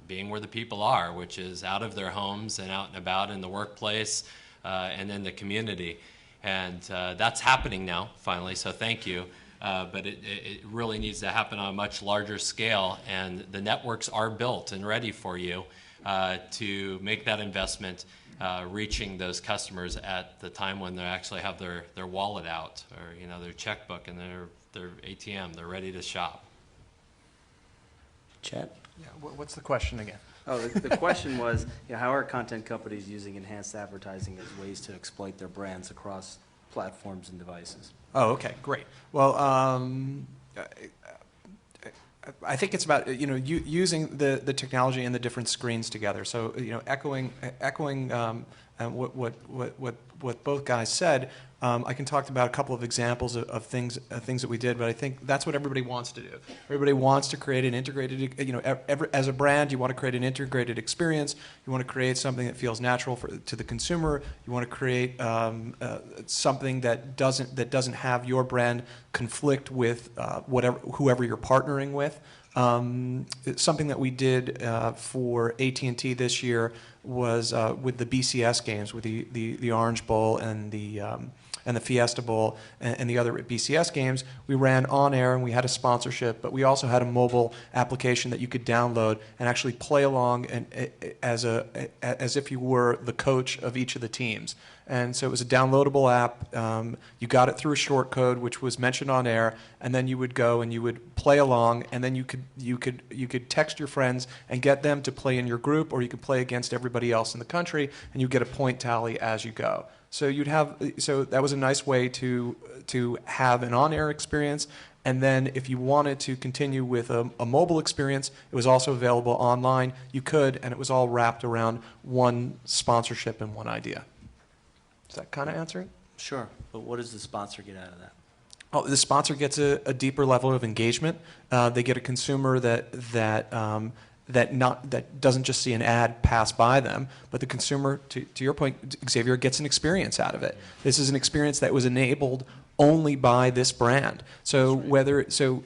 being where the people are, which is out of their homes and out and about in the workplace and in the community. And that's happening now, finally, so thank you. But it really needs to happen on a much larger scale, and the networks are built and ready for you to make that investment, reaching those customers at the time when they actually have their wallet out, or their checkbook and their ATM. They're ready to shop. Chet? Yeah, what's the question again? Oh, the question was, how are content companies using enhanced advertising as ways to exploit their brands across platforms and devices? Oh, okay, great. Well, I think it's about using the technology and the different screens together. So echoing what both guys said. I can talk about a couple of examples of things that we did, but I think that's what everybody wants to do. Everybody wants to create an integrated, as a brand, you want to create an integrated experience. You want to create something that feels natural to the consumer. You want to create something that doesn't have your brand conflict with whoever you're partnering with. Something that we did for AT&T this year was with the BCS games, with the Orange Bowl and the and the Fiesta Bowl and the other BCS games, we ran on air and we had a sponsorship, but we also had a mobile application that you could download and actually play along as if you were the coach of each of the teams. And so it was a downloadable app. You got it through a short code, which was mentioned on air, and then you would go and you would play along, and then you could text your friends and get them to play in your group, or you could play against everybody else in the country, and you get a point tally as you go. So that was a nice way to have an on-air experience. And then if you wanted to continue with a mobile experience, it was also available online. You could, and it was all wrapped around one sponsorship and one idea. Does that kind of answer it? Sure, but what does the sponsor get out of that? Oh, the sponsor gets a deeper level of engagement. They get a consumer that doesn't just see an ad pass by them, but the consumer, to your point, Xavier, gets an experience out of it. This is an experience that was enabled only by this brand. So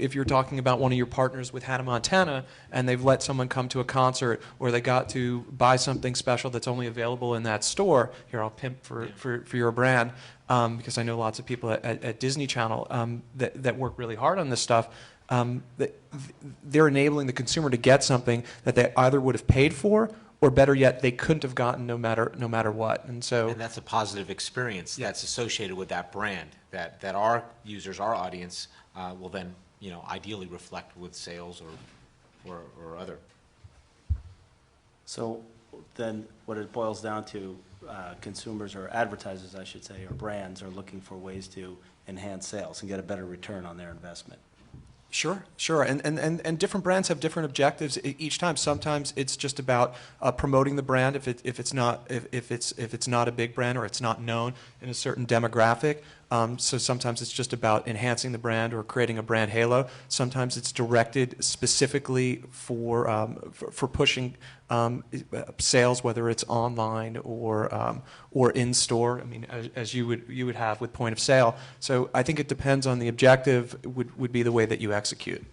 if you're talking about one of your partners with Hannah Montana and they've let someone come to a concert, or they got to buy something special that's only available in that store, here I'll pimp for your brand, because I know lots of people at Disney Channel that work really hard on this stuff. They're enabling the consumer to get something that they either would have paid for, or better yet, they couldn't have gotten no matter what. And that's a positive experience that's associated with that brand that our users, our audience, will then ideally reflect with sales or other. So then what it boils down to, consumers, or advertisers, I should say, or brands, are looking for ways to enhance sales and get a better return on their investment. Sure, and different brands have different objectives each time. Sometimes it's just about promoting the brand if it's not a big brand, or it's not known in a certain demographic. So sometimes it's just about enhancing the brand or creating a brand halo. Sometimes it's directed specifically for pushing sales, whether it's online or in store. I mean, as you would have with point of sale. So I think it depends on the objective. Would be the way that you execute.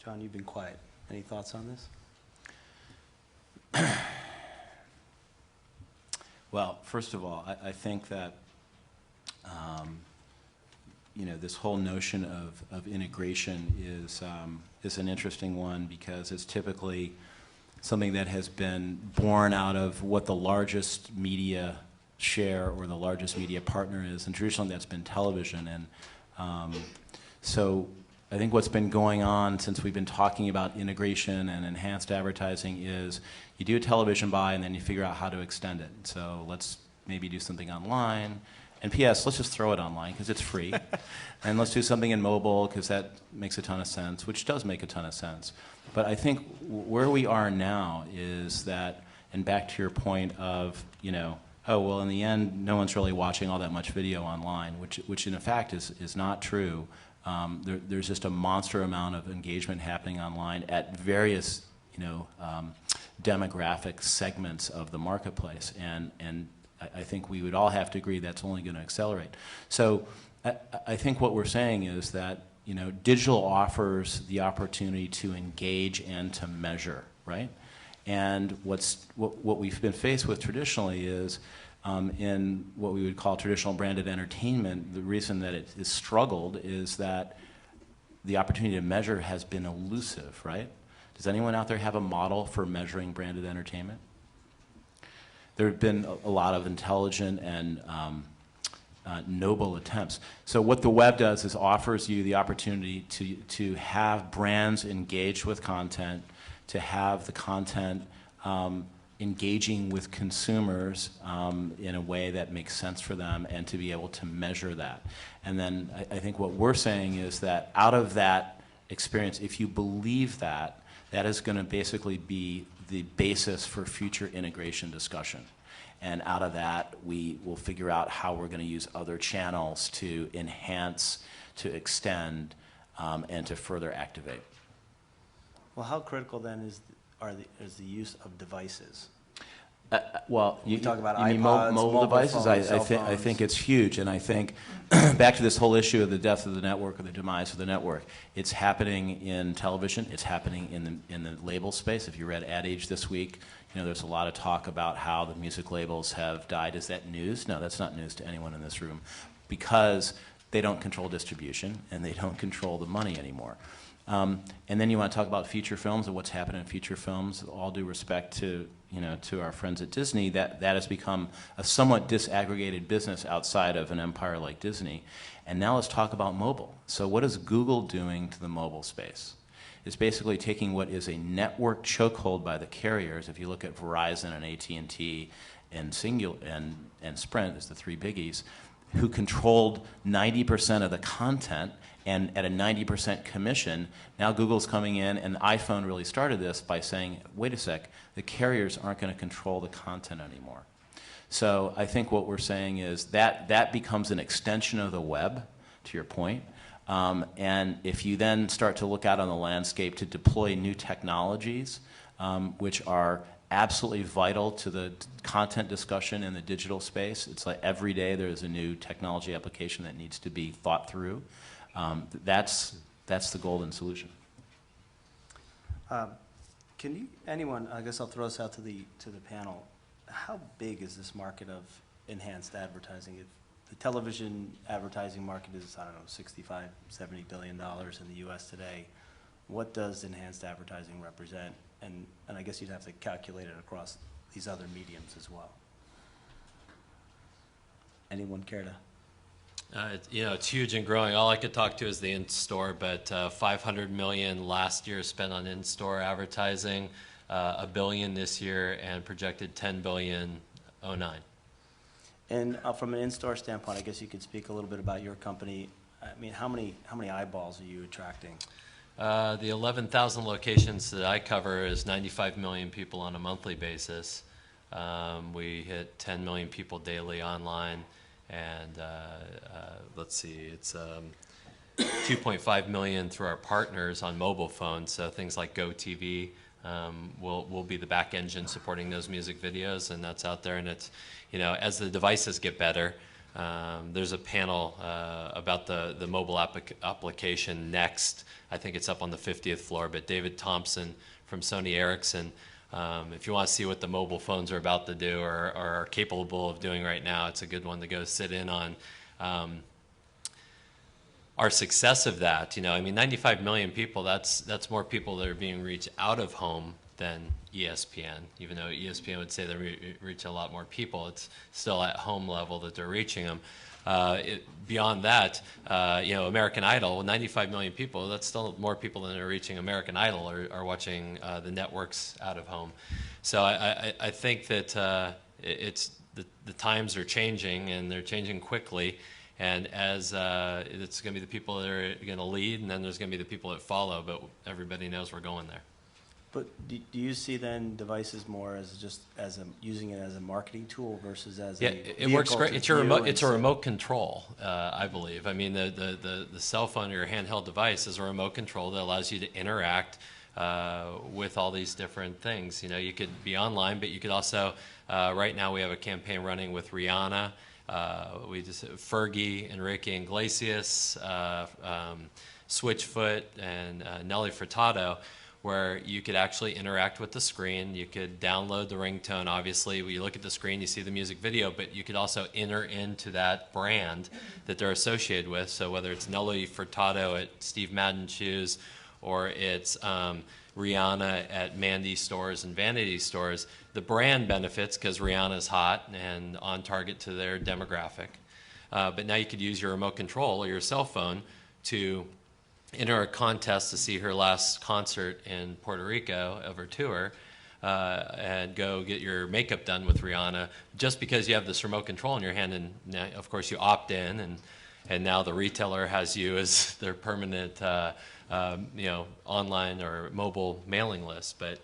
John, you've been quiet. Any thoughts on this? Well, first of all, I think that this whole notion of integration is an interesting one, because it's typically something that has been born out of what the largest media share or the largest media partner is, and traditionally that's been television. And so I think what's been going on since we've been talking about integration and enhanced advertising is you do a television buy and then you figure out how to extend it. So let's maybe do something online. And P.S., let's just throw it online because it's free. And let's do something in mobile because that makes a ton of sense, which does make a ton of sense. But I think where we are now is that, and back to your point of, oh, well, in the end, no one's really watching all that much video online, which in fact is not true. There's just a monster amount of engagement happening online at various, demographic segments of the marketplace, and I think we would all have to agree that's only going to accelerate. So I think what we're saying is that digital offers the opportunity to engage and to measure, right? And what we've been faced with traditionally is in what we would call traditional branded entertainment, the reason that it has struggled is that the opportunity to measure has been elusive, right? Does anyone out there have a model for measuring branded entertainment? There have been a lot of intelligent and noble attempts. So what the web does is offers you the opportunity to have brands engage with content, to have the content engaging with consumers in a way that makes sense for them, and to be able to measure that. And then I think what we're saying is that out of that experience, if you believe that, that is going to basically be the basis for future integration discussion. And out of that, we will figure out how we're going to use other channels to enhance, to extend, and to further activate. Well, how critical then is the use of devices? Well, you talk about you mean iPods, mobile mobile devices? phones, cell I think phones. it's huge, and I think back to this whole issue of the death of the network or the demise of the network. It's happening in television. It's happening in the label space. If you read Ad Age this week, there's a lot of talk about how the music labels have died. Is that news? No, that's not news to anyone in this room, because they don't control distribution and they don't control the money anymore. And then you want to talk about feature films and what's happening in feature films. All due respect to to our friends at Disney, that has become a somewhat disaggregated business outside of an empire like Disney. And now let's talk about mobile. So what is Google doing to the mobile space? It's basically taking what is a network chokehold by the carriers. If you look at Verizon and AT&T and Sprint as the three biggies, who controlled 90% of the content and at a 90% commission. Now Google's coming in, and iPhone really started this by saying, wait a sec, the carriers aren't going to control the content anymore. So I think what we're saying is that becomes an extension of the web, to your point. And if you then start to look out on the landscape to deploy new technologies, which are absolutely vital to the content discussion in the digital space. It's like every day there's a new technology application that needs to be thought through. That's the golden solution. Can you, anyone, I guess I'll throw this out to the panel, how big is this market of enhanced advertising? If the television advertising market is, I don't know, $65, $70 billion in the US today, what does enhanced advertising represent? And I guess you'd have to calculate it across these other mediums as well. Anyone care to? It's huge and growing. All I could talk to is the in-store, but $500 million last year spent on in-store advertising, $1 billion this year, and projected $10 billion 2009. And from an in-store standpoint, I guess you could speak a little bit about your company. I mean, how many eyeballs are you attracting? The 11,000 locations that I cover is 95 million people on a monthly basis. We hit 10 million people daily online, and let's see, it's 2.5 million through our partners on mobile phones. So things like GoTV will be the back engine supporting those music videos, and that's out there. And it's, as the devices get better. There's a panel about the mobile application next. I think it's up on the 50th floor, but David Thompson from Sony Ericsson, if you want to see what the mobile phones are about to do or are capable of doing right now, it's a good one to go sit in on. Our success of that, 95 million people, that's more people that are being reached out of home than ESPN. Even though ESPN would say they reach a lot more people, it's still at home level that they're reaching them. Beyond that, American Idol, 95 million people, that's still more people than are reaching American Idol are watching the networks out of home. So I think that it's the times are changing, and they're changing quickly. And as it's going to be the people that are going to lead, and then there's going to be the people that follow, but everybody knows we're going there. But do you see then devices more as just using it as a marketing tool versus as a it works great. It's a remote control, I believe. I mean, the cell phone or your handheld device is a remote control that allows you to interact with all these different things. You could be online, but you could also right now we have a campaign running with Rihanna. We just Fergie, Enrique Iglesias, Switchfoot, and Nelly Furtado, where you could actually interact with the screen. You could download the ringtone. Obviously, when you look at the screen, you see the music video, but you could also enter into that brand that they're associated with. So whether it's Nelly Furtado at Steve Madden Shoes, or it's Rihanna at Mandy stores and Vanity stores, the brand benefits because Rihanna's hot and on target to their demographic. But now you could use your remote control or your cell phone to enter a contest to see her last concert in Puerto Rico of her tour, and go get your makeup done with Rihanna just because you have this remote control in your hand. And now, of course, you opt in, and now the retailer has you as their permanent online or mobile mailing list. But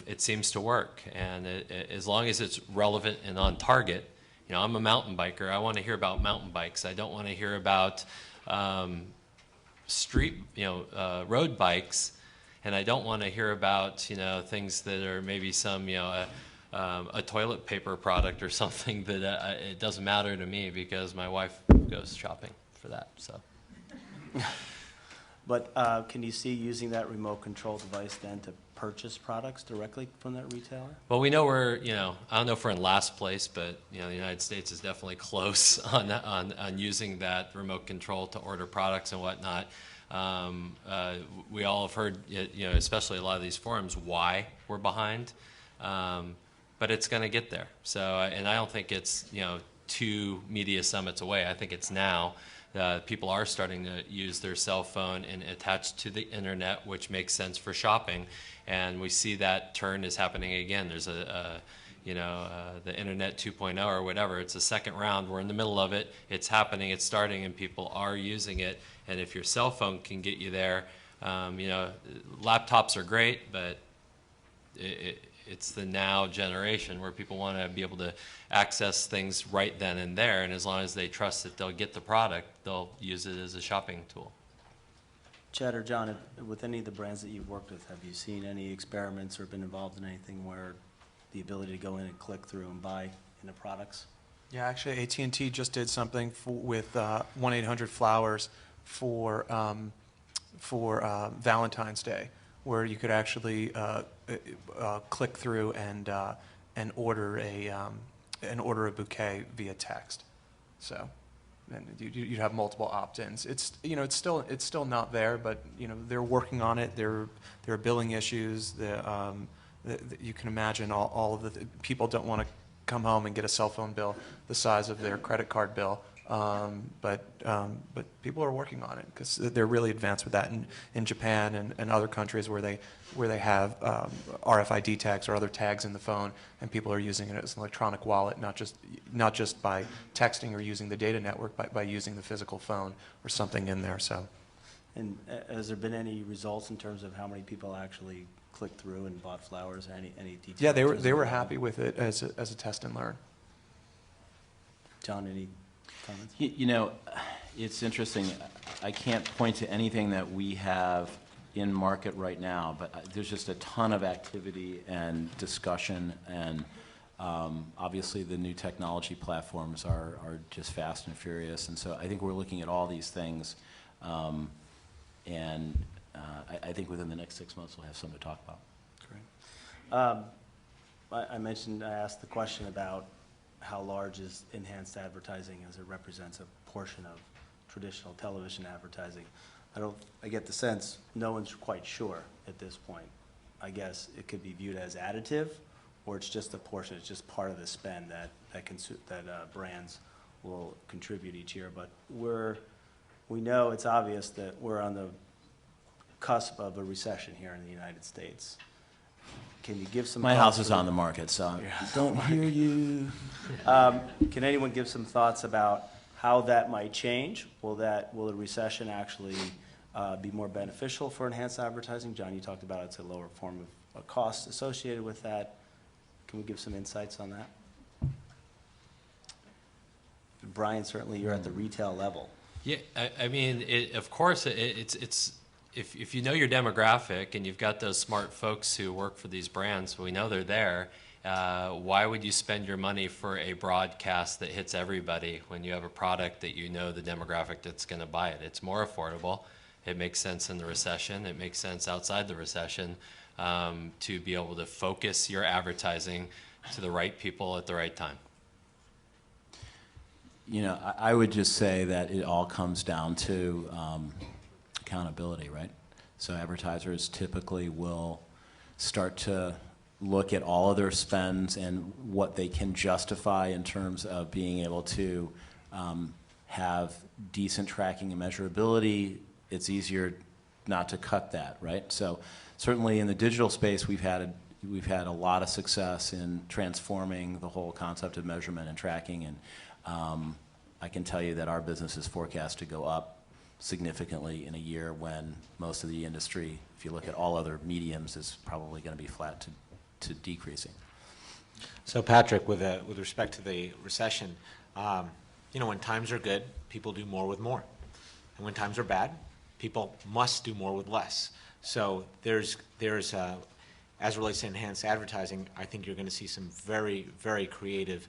it seems to work, and as long as it's relevant and on target. I'm a mountain biker. I want to hear about mountain bikes. I don't want to hear about road bikes, and I don't want to hear about things that are maybe some a toilet paper product or something that it doesn't matter to me because my wife goes shopping for that. So. But can you see using that remote control device then to purchase products directly from that retailer? Well, we know we're, I don't know if we're in last place, but, the United States is definitely close on using that remote control to order products and whatnot. We all have heard, especially a lot of these forums, why we're behind. But it's going to get there. So, and I don't think it's, 2 media summits away. I think it's now. People are starting to use their cell phone and attach to the internet, which makes sense for shopping. And we see that turn is happening again. There's the internet 2.0 or whatever. It's a second round. We're in the middle of it. It's happening. It's starting, and people are using it. And if your cell phone can get you there, laptops are great, but it's the now generation where people want to be able to access things right then and there, and as long as they trust that they'll get the product, they'll use it as a shopping tool. Chad or John, with any of the brands that you've worked with, have you seen any experiments or been involved in anything where the ability to go in and click through and buy into products? Yeah, actually, AT&T just did something with 1-800-Flowers for Valentine's Day, where you could actually click through and order a bouquet via text. So, and you'd have multiple opt-ins. It's still not there, but they're working on it. There are billing issues. You can imagine all of the people don't want to come home and get a cell phone bill the size of their credit card bill. But people are working on it because they're really advanced with that in Japan and other countries where they have RFID tags or other tags in the phone, and people are using it as an electronic wallet, not just by texting or using the data network, but by using the physical phone or something in there. So, and has there been any results in terms of how many people actually clicked through and bought flowers? Any details? yeah, they were happy with it as a test and learn. John, any comments? It's interesting. I can't point to anything that we have in market right now, but there's just a ton of activity and discussion, and obviously the new technology platforms are just fast and furious, and so I think we're looking at all these things, and I think within the next 6 months we'll have something to talk about. Great. I asked the question about how large is enhanced advertising as it represents a portion of traditional television advertising. I get the sense no one's quite sure at this point. I guess it could be viewed as additive, or it's just a portion, it's just part of the spend that brands will contribute each year. But we know it's obvious that we're on the cusp of a recession here in the United States. Can you give some My thoughts? house is on the market, so I Yeah. don't hear you. Can anyone give some thoughts about how that might change? Will the recession actually be more beneficial for enhanced advertising? John, you talked about it's a lower form of a cost associated with that. Can we give some insights on that? Brian, certainly you're at the retail level. Yeah, I mean, of course, it's if you know your demographic and you've got those smart folks who work for these brands, we know they're there. Why would you spend your money for a broadcast that hits everybody when you have a product that you know the demographic that's going to buy it? It's more affordable. It makes sense in the recession. It makes sense outside the recession to be able to focus your advertising to the right people at the right time. I would just say that it all comes down to accountability, right? So advertisers typically will start to look at all of their spends and what they can justify in terms of being able to have decent tracking and measurability. It's easier not to cut that, right? So certainly in the digital space, we've had a lot of success in transforming the whole concept of measurement and tracking, and I can tell you that our business is forecast to go up significantly in a year when most of the industry, if you look at all other mediums, is probably going to be flat to decreasing. So Patrick, with respect to the recession, when times are good, people do more with more. And when times are bad, people must do more with less. So there's as it relates to enhanced advertising, I think you're going to see some very, very creative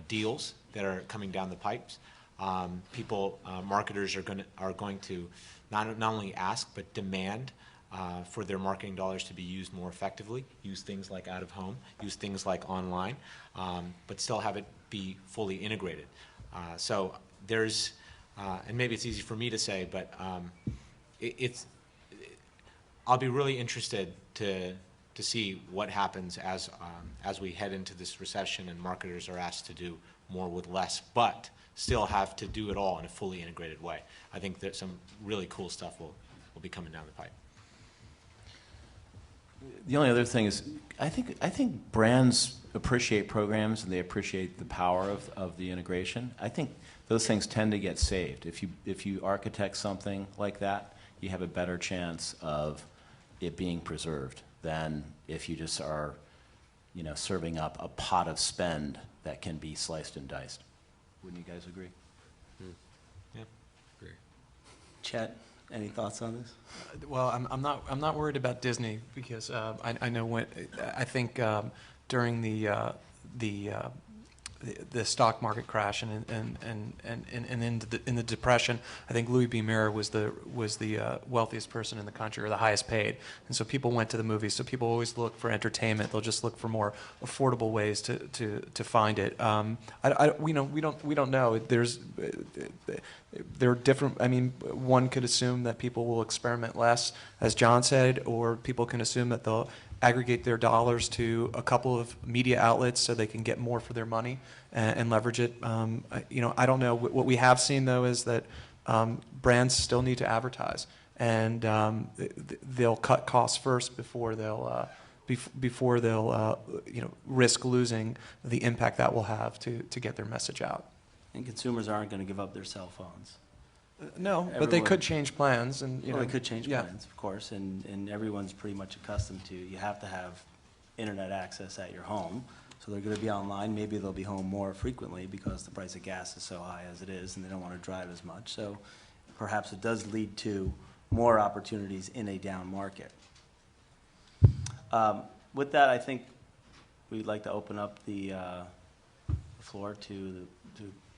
deals that are coming down the pipes. Marketers are going to not only ask but demand for their marketing dollars to be used more effectively, use things like out of home, use things like online, but still have it be fully integrated. So there's, and maybe it's easy for me to say, but I'll be really interested to see what happens as we head into this recession and marketers are asked to do more with less, but still have to do it all in a fully integrated way. I think that some really cool stuff will be coming down the pipe. The only other thing is, I think brands appreciate programs and they appreciate the power of the integration. I think those things tend to get saved. If you architect something like that, you have a better chance of it being preserved than if you just are, serving up a pot of spend that can be sliced and diced. Wouldn't you guys agree? Yeah. Agree. Chet, any thoughts on this? Well, I'm not worried about Disney because I know I think during the stock market crash and in the depression, I think Louis B. Mayer was the wealthiest person in the country, or the highest paid, and so people went to the movies. So people always look for entertainment; they'll just look for more affordable ways to find it. We don't know. There are different. I mean, one could assume that people will experiment less, as John said, or people can assume that they'll aggregate their dollars to a couple of media outlets so they can get more for their money and leverage it. I don't know. What we have seen, though, is that brands still need to advertise, and they'll cut costs first before they'll risk losing the impact that will have to get their message out. And consumers aren't going to give up their cell phones. No, but they could change plans, and Well, they could change yeah. plans, of course, and everyone's pretty much accustomed to, you have to have internet access at your home, so they're going to be online. Maybe they'll be home more frequently because the price of gas is so high as it is, and they don't want to drive as much. So perhaps it does lead to more opportunities in a down market. With that, I think we'd like to open up the floor to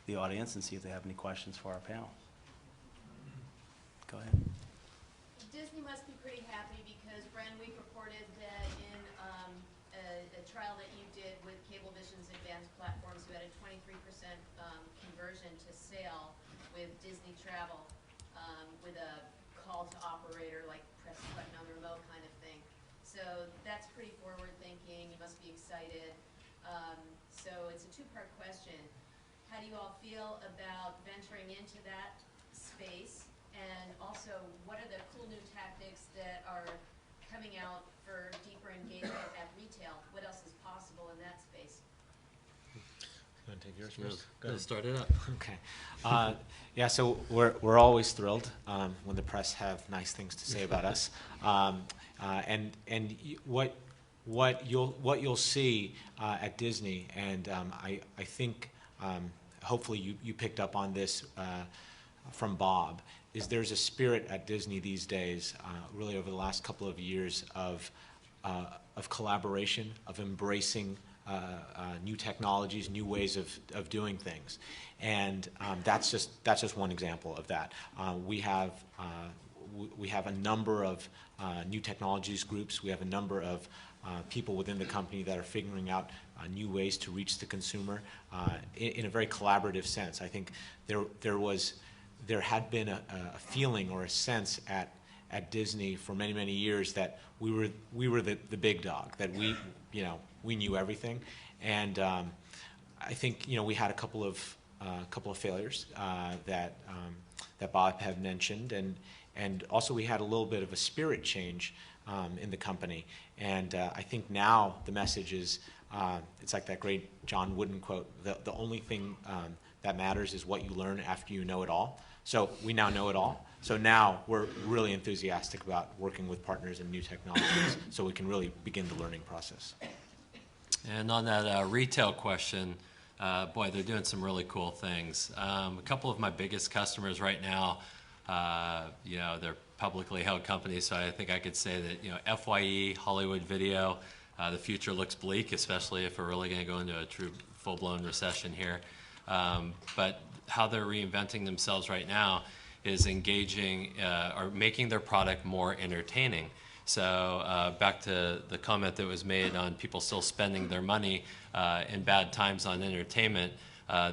the audience and see if they have any questions for our panel. Go ahead. Disney must be pretty happy because Brand Week reported that in a trial that you did with Cablevision's advanced platforms, you had a 23% conversion to sale with Disney Travel with a call to operator, like press the button on the remote kind of thing. So that's pretty forward thinking. You must be excited. So it's a two-part question. How do you all feel about venturing into that space? And also, what are the cool new tactics that are coming out for deeper engagement at retail? What else is possible in that space? You want to take yours first? Go start it up. Okay. Yeah, so we're always thrilled when the press have nice things to say about us. What you'll see at Disney, and I think hopefully you picked up on this from Bob, is there's a spirit at Disney these days, really over the last couple of years, of collaboration, of embracing new technologies, new ways of doing things, and that's just one example of that. We have a number of new technologies groups. We have a number of people within the company that are figuring out new ways to reach the consumer in a very collaborative sense. I think there had been a feeling or a sense at Disney for many, many years that we were the big dog, that we knew everything, and I think we had a couple of failures that Bob had mentioned, and also we had a little bit of a spirit change in the company, and I think now the message is it's like that great John Wooden quote: the only thing that matters is what you learn after you know it all. So we now know it all. So now we're really enthusiastic about working with partners and new technologies so we can really begin the learning process. And on that retail question, boy, they're doing some really cool things. A couple of my biggest customers right now They're publicly held companies, so I think I could say that, FYE, Hollywood Video, the future looks bleak, especially if we're really going to go into a true full-blown recession here. But how they're reinventing themselves right now is engaging or making their product more entertaining. So back to the comment that was made on people still spending their money in bad times on entertainment,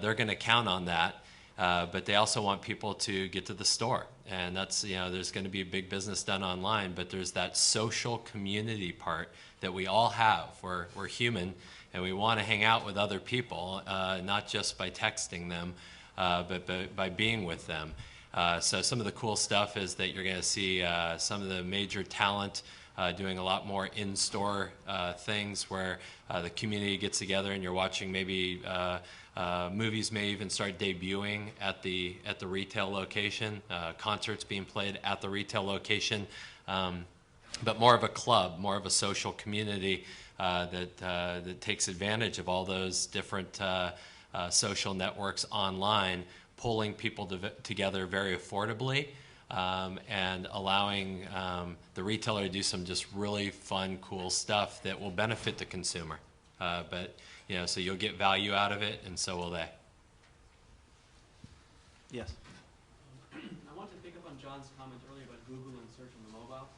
they're going to count on that, but they also want people to get to the store. And that's, there's going to be a big business done online, but there's that social community part that we all have. We're human, and we want to hang out with other people, not just by texting them, but by being with them. So some of the cool stuff is that you're going to see some of the major talent doing a lot more in-store things where the community gets together and you're watching maybe movies may even start debuting at the retail location, concerts being played at the retail location, but more of a club, more of a social community that takes advantage of all those different social networks online, pulling people together very affordably, and allowing the retailer to do some just really fun, cool stuff that will benefit the consumer. So you'll get value out of it, and so will they. Yes. I want to pick up on John's comment earlier about Google and search on the mobile.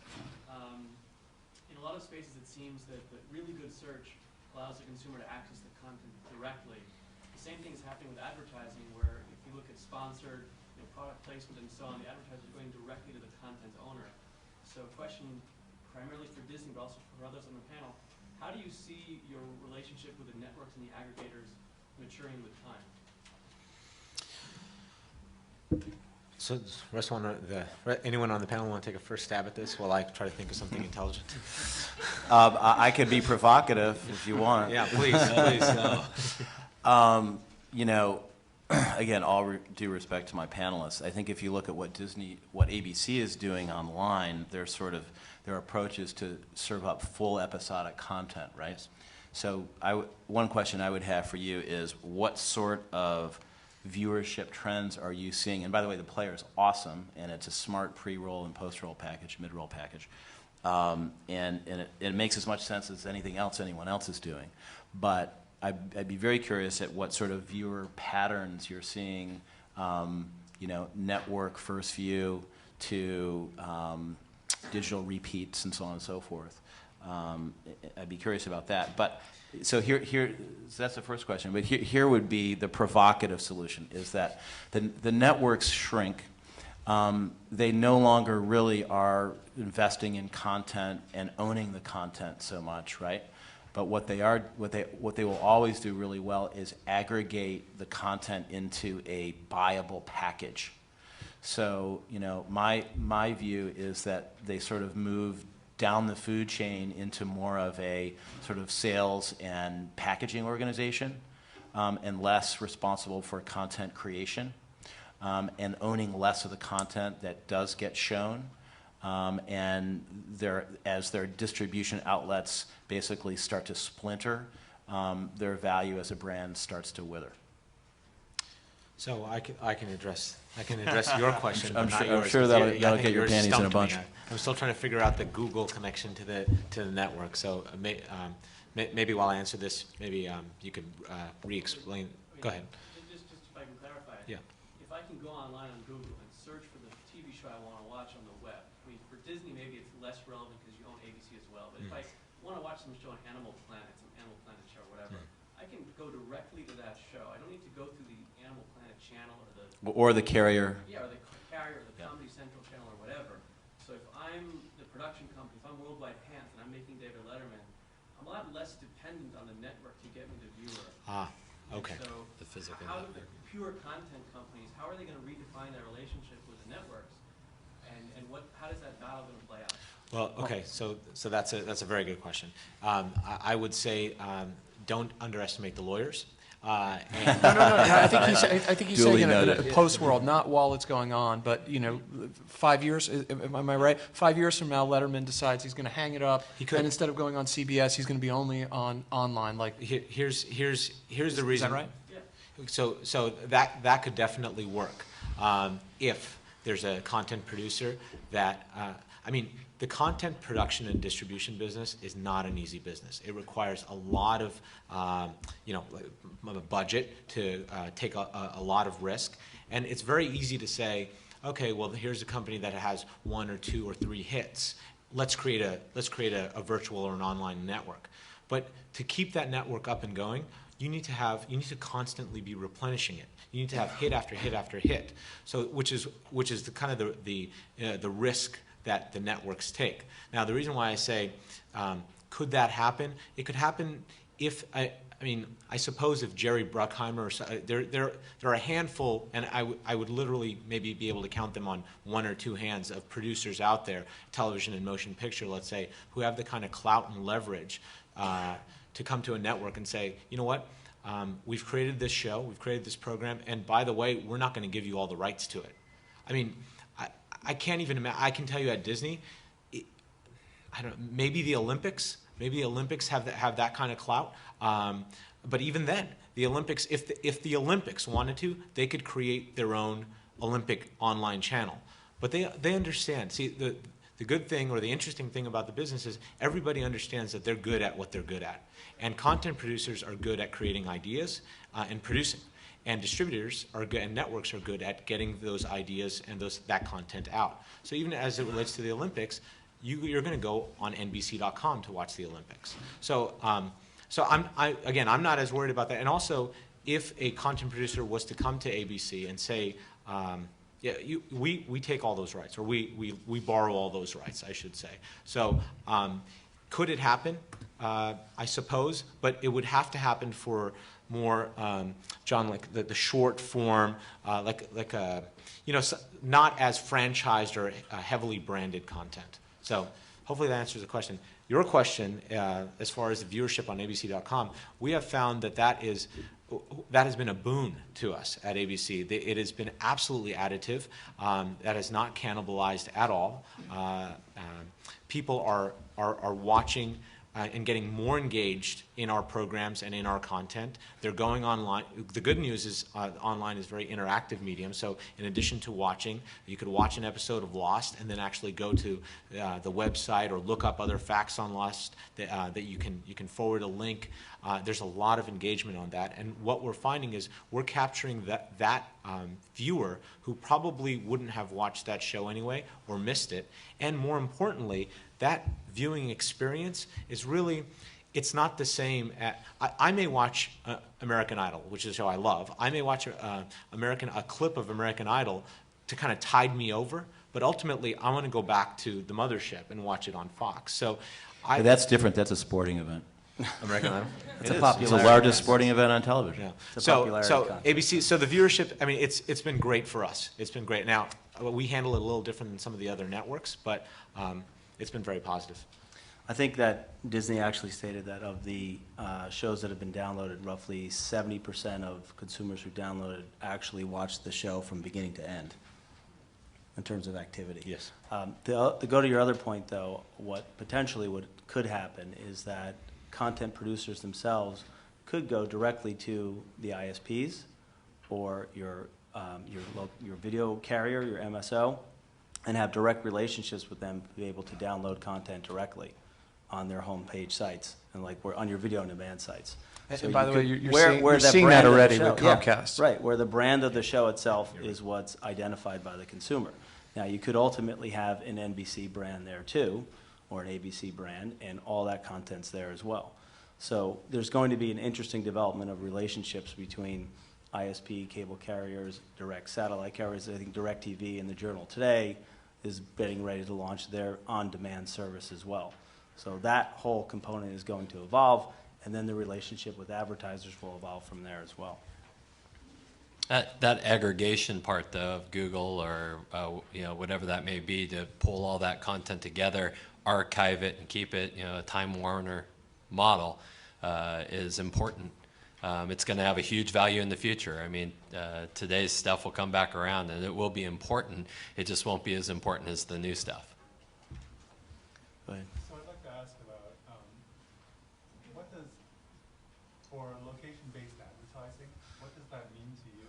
In a lot of spaces, it seems that really good search allows the consumer to access the content directly. The same thing is happening with advertising, where if you look at sponsored product placement and so on, the advertisers are going directly to the content owner. So a question primarily for Disney, but also for others on the panel, how do you see your relationship with the networks and the aggregators maturing with time? So, anyone on the panel want to take a first stab at this while I try to think of something intelligent? I could be provocative if you want. Yeah, please, please. Again, all due respect to my panelists, I think if you look at what ABC is doing online, their approach is to serve up full episodic content, right? So one question I would have for you is, what sort of viewership trends are you seeing? And by the way, the player is awesome, and it's a smart pre-roll and post-roll package, mid-roll package. And it makes as much sense as anything else anyone else is doing. But I'd be very curious at what sort of viewer patterns you're seeing, network first view to digital repeats and so on and so forth. I'd be curious about that. But so so that's the first question. But here would be the provocative solution: is that the networks shrink. They no longer really are investing in content and owning the content so much, right? But what they will always do really well is aggregate the content into a buyable package. So, my view is that they sort of move down the food chain into more of a sort of sales and packaging organization, and less responsible for content creation, and owning less of the content that does get shown. And as their distribution outlets basically start to splinter, their value as a brand starts to wither. So I can address your question. I'm but not sure yours, that'll I think get your yours panties in a stumped me. bunch. I'm still trying to figure out the Google connection to the network. So maybe while I answer this, maybe you could re-explain. Go ahead. Just if I can clarify it. Yeah. If I can go online on Google and search for the TV show I want to watch on the web, for Disney maybe it's less relevant because you own ABC as well, but if I want to watch some show on Animal Planet, some Animal Planet show or whatever, I can go directly to that show. I don't need to go through the Animal Planet channel Or the carrier. Yeah, or the carrier, or the Comedy Central channel or whatever. So if I'm the production company, if I'm Worldwide Pants and I'm making David Letterman, I'm a lot less dependent on the network to get me the viewer. Okay. And so The physical how do network. the pure content companies, how are they going to redefine their relationship with the networks? And how does that battle going to play out? Well, okay. So that's a very good question. I would say don't underestimate the lawyers. No. I think he's Duly saying in noted. a post world, not while it's going on, but 5 years. Am I right? 5 years from now, Letterman decides he's going to hang it up, He could. and instead of going on CBS, he's going to be only on online. Like, Here's the reason. is that right? So that could definitely work if there's a content producer that, I mean, the content production and distribution business is not an easy business. It requires a lot of, you know, a budget to take a lot of risk. And it's very easy to say, okay, well, here's a company that has 1 or 2 or 3 hits. Let's create a virtual or an online network. But to keep that network up and going, you need to constantly be replenishing it. You need to have hit after hit after hit. So which is the kind of the risk that the networks take. Now, the reason why I say could that happen? It could happen if I mean, I suppose if Jerry Bruckheimer, there are a handful, and I would literally maybe be able to count them on 1 or 2 hands of producers out there, television and motion picture, let's say, who have the kind of clout and leverage to come to a network and say, you know what, we've created this show, we've created this program, and by the way, we're not going to give you all the rights to it. I mean, I can't even imagine. I can tell you at Disney, I don't know, maybe the Olympics. Maybe the Olympics have that kind of clout. But even then, the Olympics, if the Olympics wanted to, they could create their own Olympic online channel. But they understand. See, the good thing or the interesting thing about the business is everybody understands that they're good at what they're good at. And content producers are good at creating ideas and producing. And distributors are good, and networks are good at getting those ideas and that content out. So even as it relates to the Olympics, you're going to go on NBC.com to watch the Olympics. So, again, I'm not as worried about that. And also, if a content producer was to come to ABC and say, yeah, we take all those rights, or we borrow all those rights, I should say. So, could it happen? I suppose, but it would have to happen for more, John, like the short form, like a, you know, not as franchised or heavily branded content. So hopefully that answers the question. Your question, as far as the viewership on ABC.com, we have found that has been a boon to us at ABC. It has been absolutely additive. That has not cannibalized at all. People are watching and getting more engaged in our programs and in our content. They're going online. The good news is online is a very interactive medium, so in addition to watching, you could watch an episode of Lost and then actually go to the website or look up other facts on Lost that you can forward a link. There's a lot of engagement on that, and what we're finding is we're capturing that viewer who probably wouldn't have watched that show anyway or missed it, and more importantly, that viewing experience is really, it's not the same. I may watch American Idol, which is a show I love. I may watch a clip of American Idol to kind of tide me over, but ultimately I want to go back to the mothership and watch it on Fox. So But that's different. That's a sporting event. American Idol. It's a It's popular. the largest sporting event on television. Yeah. It's a So popularity contest. ABC. So the viewership. I mean, it's been great for us. It's been great. Now we handle it a little different than some of the other networks, but it's been very positive. I think that Disney actually stated that of the shows that have been downloaded, roughly 70% of consumers who downloaded actually watched the show from beginning to end in terms of activity. Yes. To go to your other point, though, what potentially could happen is that content producers themselves could go directly to the ISPs or your video carrier, your MSO, and have direct relationships with them to be able to download content directly on their homepage sites and on your video on demand sites. And So by you the way, could- you're where the seeing brand that of the already show- with yeah, Comcast. right, where the brand of the show itself is what's identified by the consumer. Now, you could ultimately have an NBC brand there too, or an ABC brand, and all that content's there as well. So there's going to be an interesting development of relationships between ISP, cable carriers, direct satellite carriers. I think DirecTV in the Journal today is getting ready to launch their on-demand service as well. So that whole component is going to evolve, and then the relationship with advertisers will evolve from there as well. That aggregation part, though, of Google or whatever that may be, to pull all that content together, archive it, and keep it, a Time Warner model, is important. It's going to have a huge value in the future. I mean, today's stuff will come back around, and it will be important. It just won't be as important as the new stuff. Go ahead. So I'd like to ask about what does, for location-based advertising, what does that mean to you,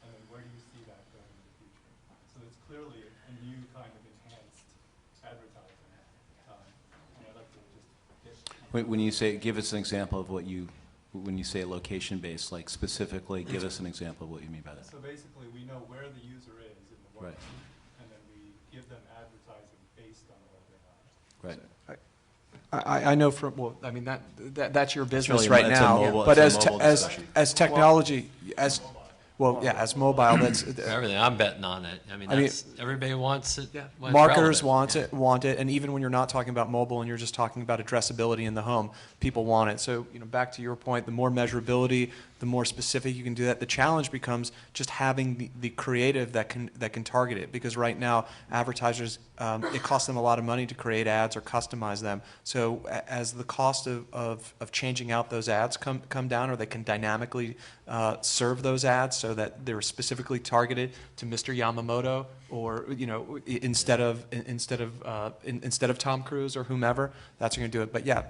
and then where do you see that going in the future? So So it's clearly a new kind of enhanced advertising. And I'd like to just get... When you say, give us an example of what you, when you say location-based, like specifically, give us an example of what you mean by that. So basically, we know where the user is in the world, Right. and then we give them advertising based on where they are. Right. I know from, well, I mean, that's your business really right it's a now. mobile- But it's as, a mobile as, discussion. as technology, as, well, yeah, as mobile, that's, Everything, I'm betting on it. I mean, I mean, that's, everybody wants it. yeah, when it's marketers relevant. want it, and even when you're not talking about mobile and you're just talking about addressability in the home, people want it. So, back to your point, the more measurability, the more specific you can do that. The challenge becomes just having the creative that can target it, because right now advertisers, it costs them a lot of money to create ads or customize them. So as the cost of changing out those ads come down, or they can dynamically serve those ads so that they're specifically targeted to Mr. Yamamoto, or instead of Tom Cruise or whomever, that's going to do it. But yeah,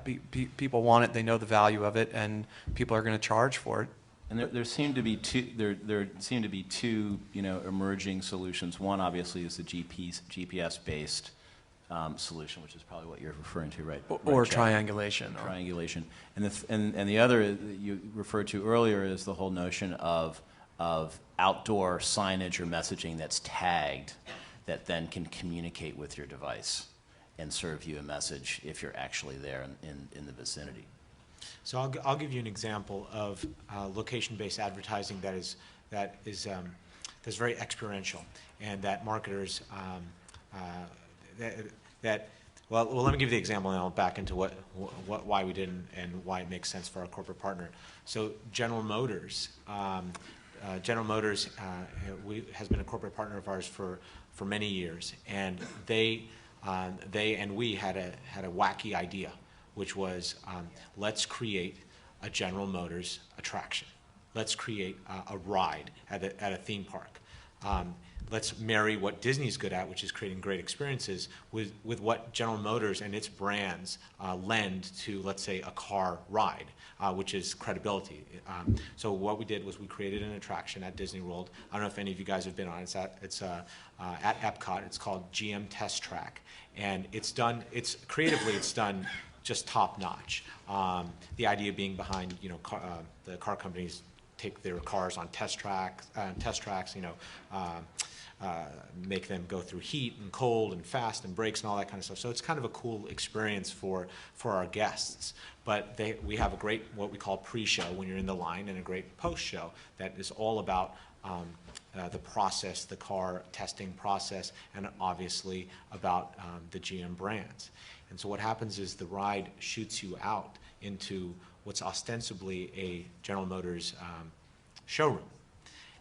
people want it, they know the value of it, and people are going to charge for it. And there seem to be two emerging solutions. One obviously is the GPS-based solution, which is probably what you're referring to, right? Or Chad? triangulation. Triangulation, and the other you referred to earlier is the whole notion of outdoor signage or messaging that's tagged, that then can communicate with your device and serve you a message if you're actually there in the vicinity. So I'll give you an example of location-based advertising that is that's very experiential, and that marketers well, let me give you the example, and I'll back into why we did and why it makes sense for our corporate partner. So General Motors has been a corporate partner of ours for many years, and they and we had a wacky idea, which was let's create a General Motors attraction. Let's create a ride at a theme park. Let's marry what Disney's good at, which is creating great experiences, with what General Motors and its brands lend to, let's say, a car ride, which is credibility. So what we did was we created an attraction at Disney World. I don't know if any of you guys have been on it. It's at Epcot. It's called GM Test Track, and it's done just top notch. The idea being behind, the car companies take their cars on test tracks, make them go through heat and cold and fast and brakes and all that kind of stuff. So it's kind of a cool experience for our guests. But we have a great, what we call pre-show when you're in the line, and a great post-show that is all about the process, the car testing process, and obviously about the GM brands. And so what happens is the ride shoots you out into what's ostensibly a General Motors showroom.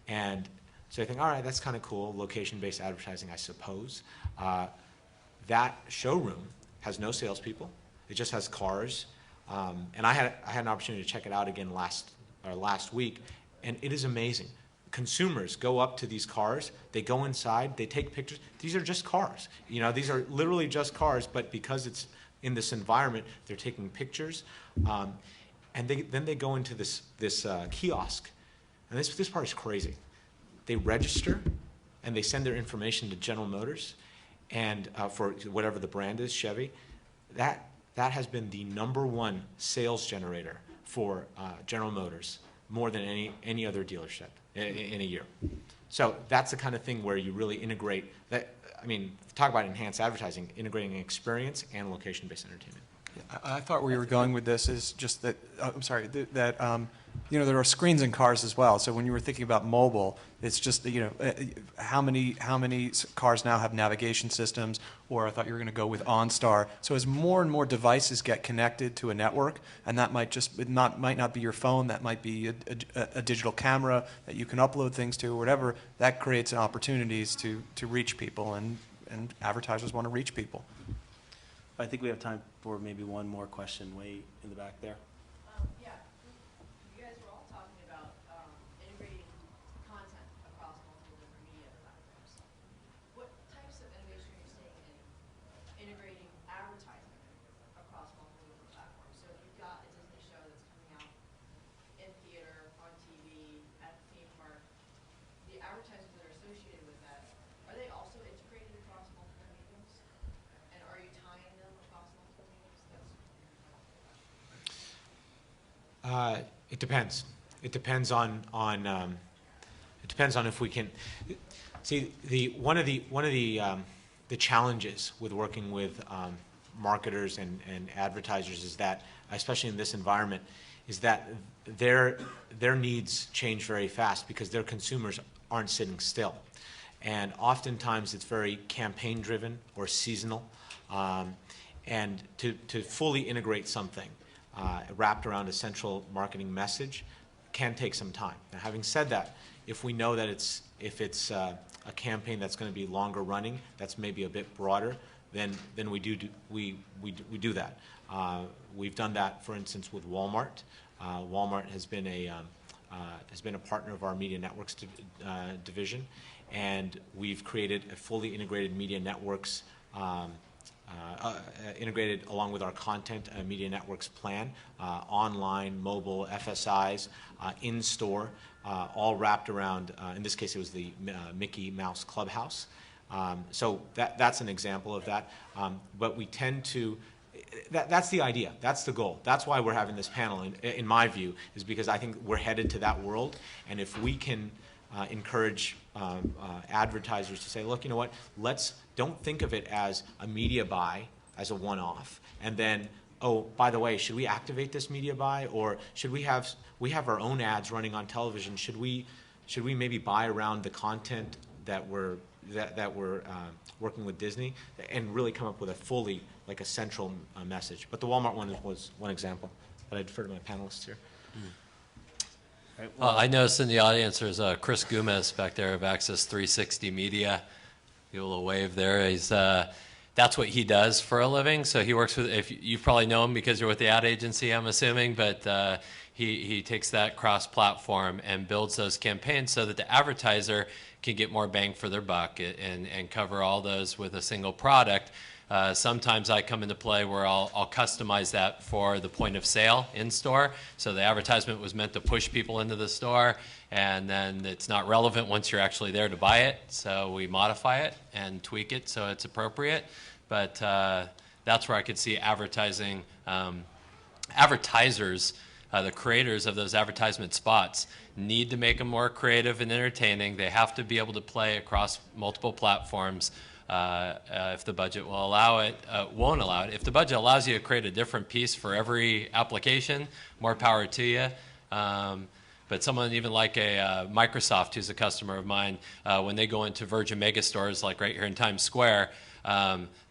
And so I think, all right, that's kind of cool, location-based advertising, I suppose. That showroom has no salespeople. It just has cars. And I had an opportunity to check it out again last week, and it is amazing. Consumers go up to these cars, they go inside, they take pictures. These are just cars. These are literally just cars, but because it's in this environment, they're taking pictures. And then they go into this kiosk. And this part is crazy. They register, and they send their information to General Motors, and for whatever the brand is, Chevy. That has been the #1 sales generator for General Motors, more than any other dealership in a year. So that's the kind of thing where you really integrate that. I mean, talk about enhanced advertising, integrating experience and location-based entertainment. I thought where you were going with this is just that, I'm sorry, that there are screens in cars as well. So when you were thinking about mobile, it's just, how many cars now have navigation systems, or I thought you were going to go with OnStar. So as more and more devices get connected to a network, and that might not be your phone, that might be a digital camera that you can upload things to, or whatever, that creates opportunities to reach people, and advertisers want to reach people. I think we have time for maybe one more question way in the back there. Yeah, you guys were all talking about integrating content across multiple different media platforms. What types of innovation are you seeing in integrating advertising across multiple different platforms? So if you've got a Disney show that's coming out in theater, on TV, at the theme park, the advertisers that are associated with that, are they also It depends. It depends on it depends on if we can see one of the challenges with working with marketers and advertisers is that, especially in this environment, is that their needs change very fast because their consumers aren't sitting still, and oftentimes it's very campaign driven or seasonal, and to fully integrate something wrapped around a central marketing message can take some time. Now, having said that, if we know that if it's a campaign that's going to be longer running, that's maybe a bit broader, then we do that. We've done that, for instance, with Walmart. Walmart has been a partner of our Media Networks division, and we've created a fully integrated Media Networks integrated along with our content Media Networks plan, online, mobile, FSIs, in-store, all wrapped around, in this case it was the Mickey Mouse Clubhouse. So that's an example of that. But we tend to, that's the idea, that's the goal. That's why we're having this panel, in my view, is because I think we're headed to that world, and if we can encourage advertisers to say, look, you know what, don't think of it as a media buy, as a one-off, and then, oh, by the way, should we activate this media buy, or should we have our own ads running on television? Should we maybe buy around the content that we're working with Disney, and really come up with a fully, like a central message? But the Walmart one was one example, but I defer to my panelists here. Right, well, I noticed in the audience there's Chris Gumas back there of Access 360 Media. Give a little wave there. He's that's what he does for a living. So he works with, if you probably know him because you're with the ad agency, I'm assuming, but he takes that cross-platform and builds those campaigns so that the advertiser can get more bang for their buck and cover all those with a single product. Sometimes I come into play where I'll customize that for the point of sale in store. So the advertisement was meant to push people into the store, and then it's not relevant once you're actually there to buy it. So we modify it and tweak it so it's appropriate. But that's where I could see advertising, advertisers, the creators of those advertisement spots need to make them more creative and entertaining. They have to be able to play across multiple platforms. If the budget will allow it, won't allow it. If the budget allows you to create a different piece for every application, more power to you. But someone even like a Microsoft, who's a customer of mine, when they go into Virgin Megastores, like right here in Times Square,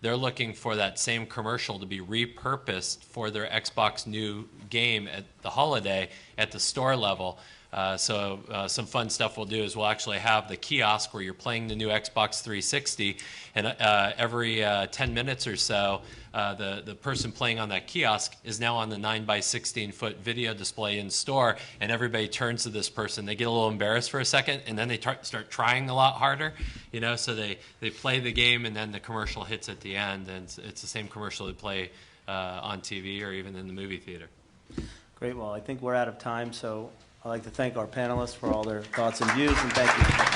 they're looking for that same commercial to be repurposed for their Xbox new game at the holiday at the store level. So some fun stuff we'll do is we'll actually have the kiosk where you're playing the new Xbox 360, and every 10 minutes or so, the person playing on that kiosk is now on the 9x16-foot video display in store, and everybody turns to this person. They get a little embarrassed for a second, and then they start trying a lot harder, you know, so they play the game, and then the commercial hits at the end, and it's the same commercial they play on TV or even in the movie theater. great. Well, I think we're out of time, so I'd like to thank our panelists for all their thoughts and views, and thank you.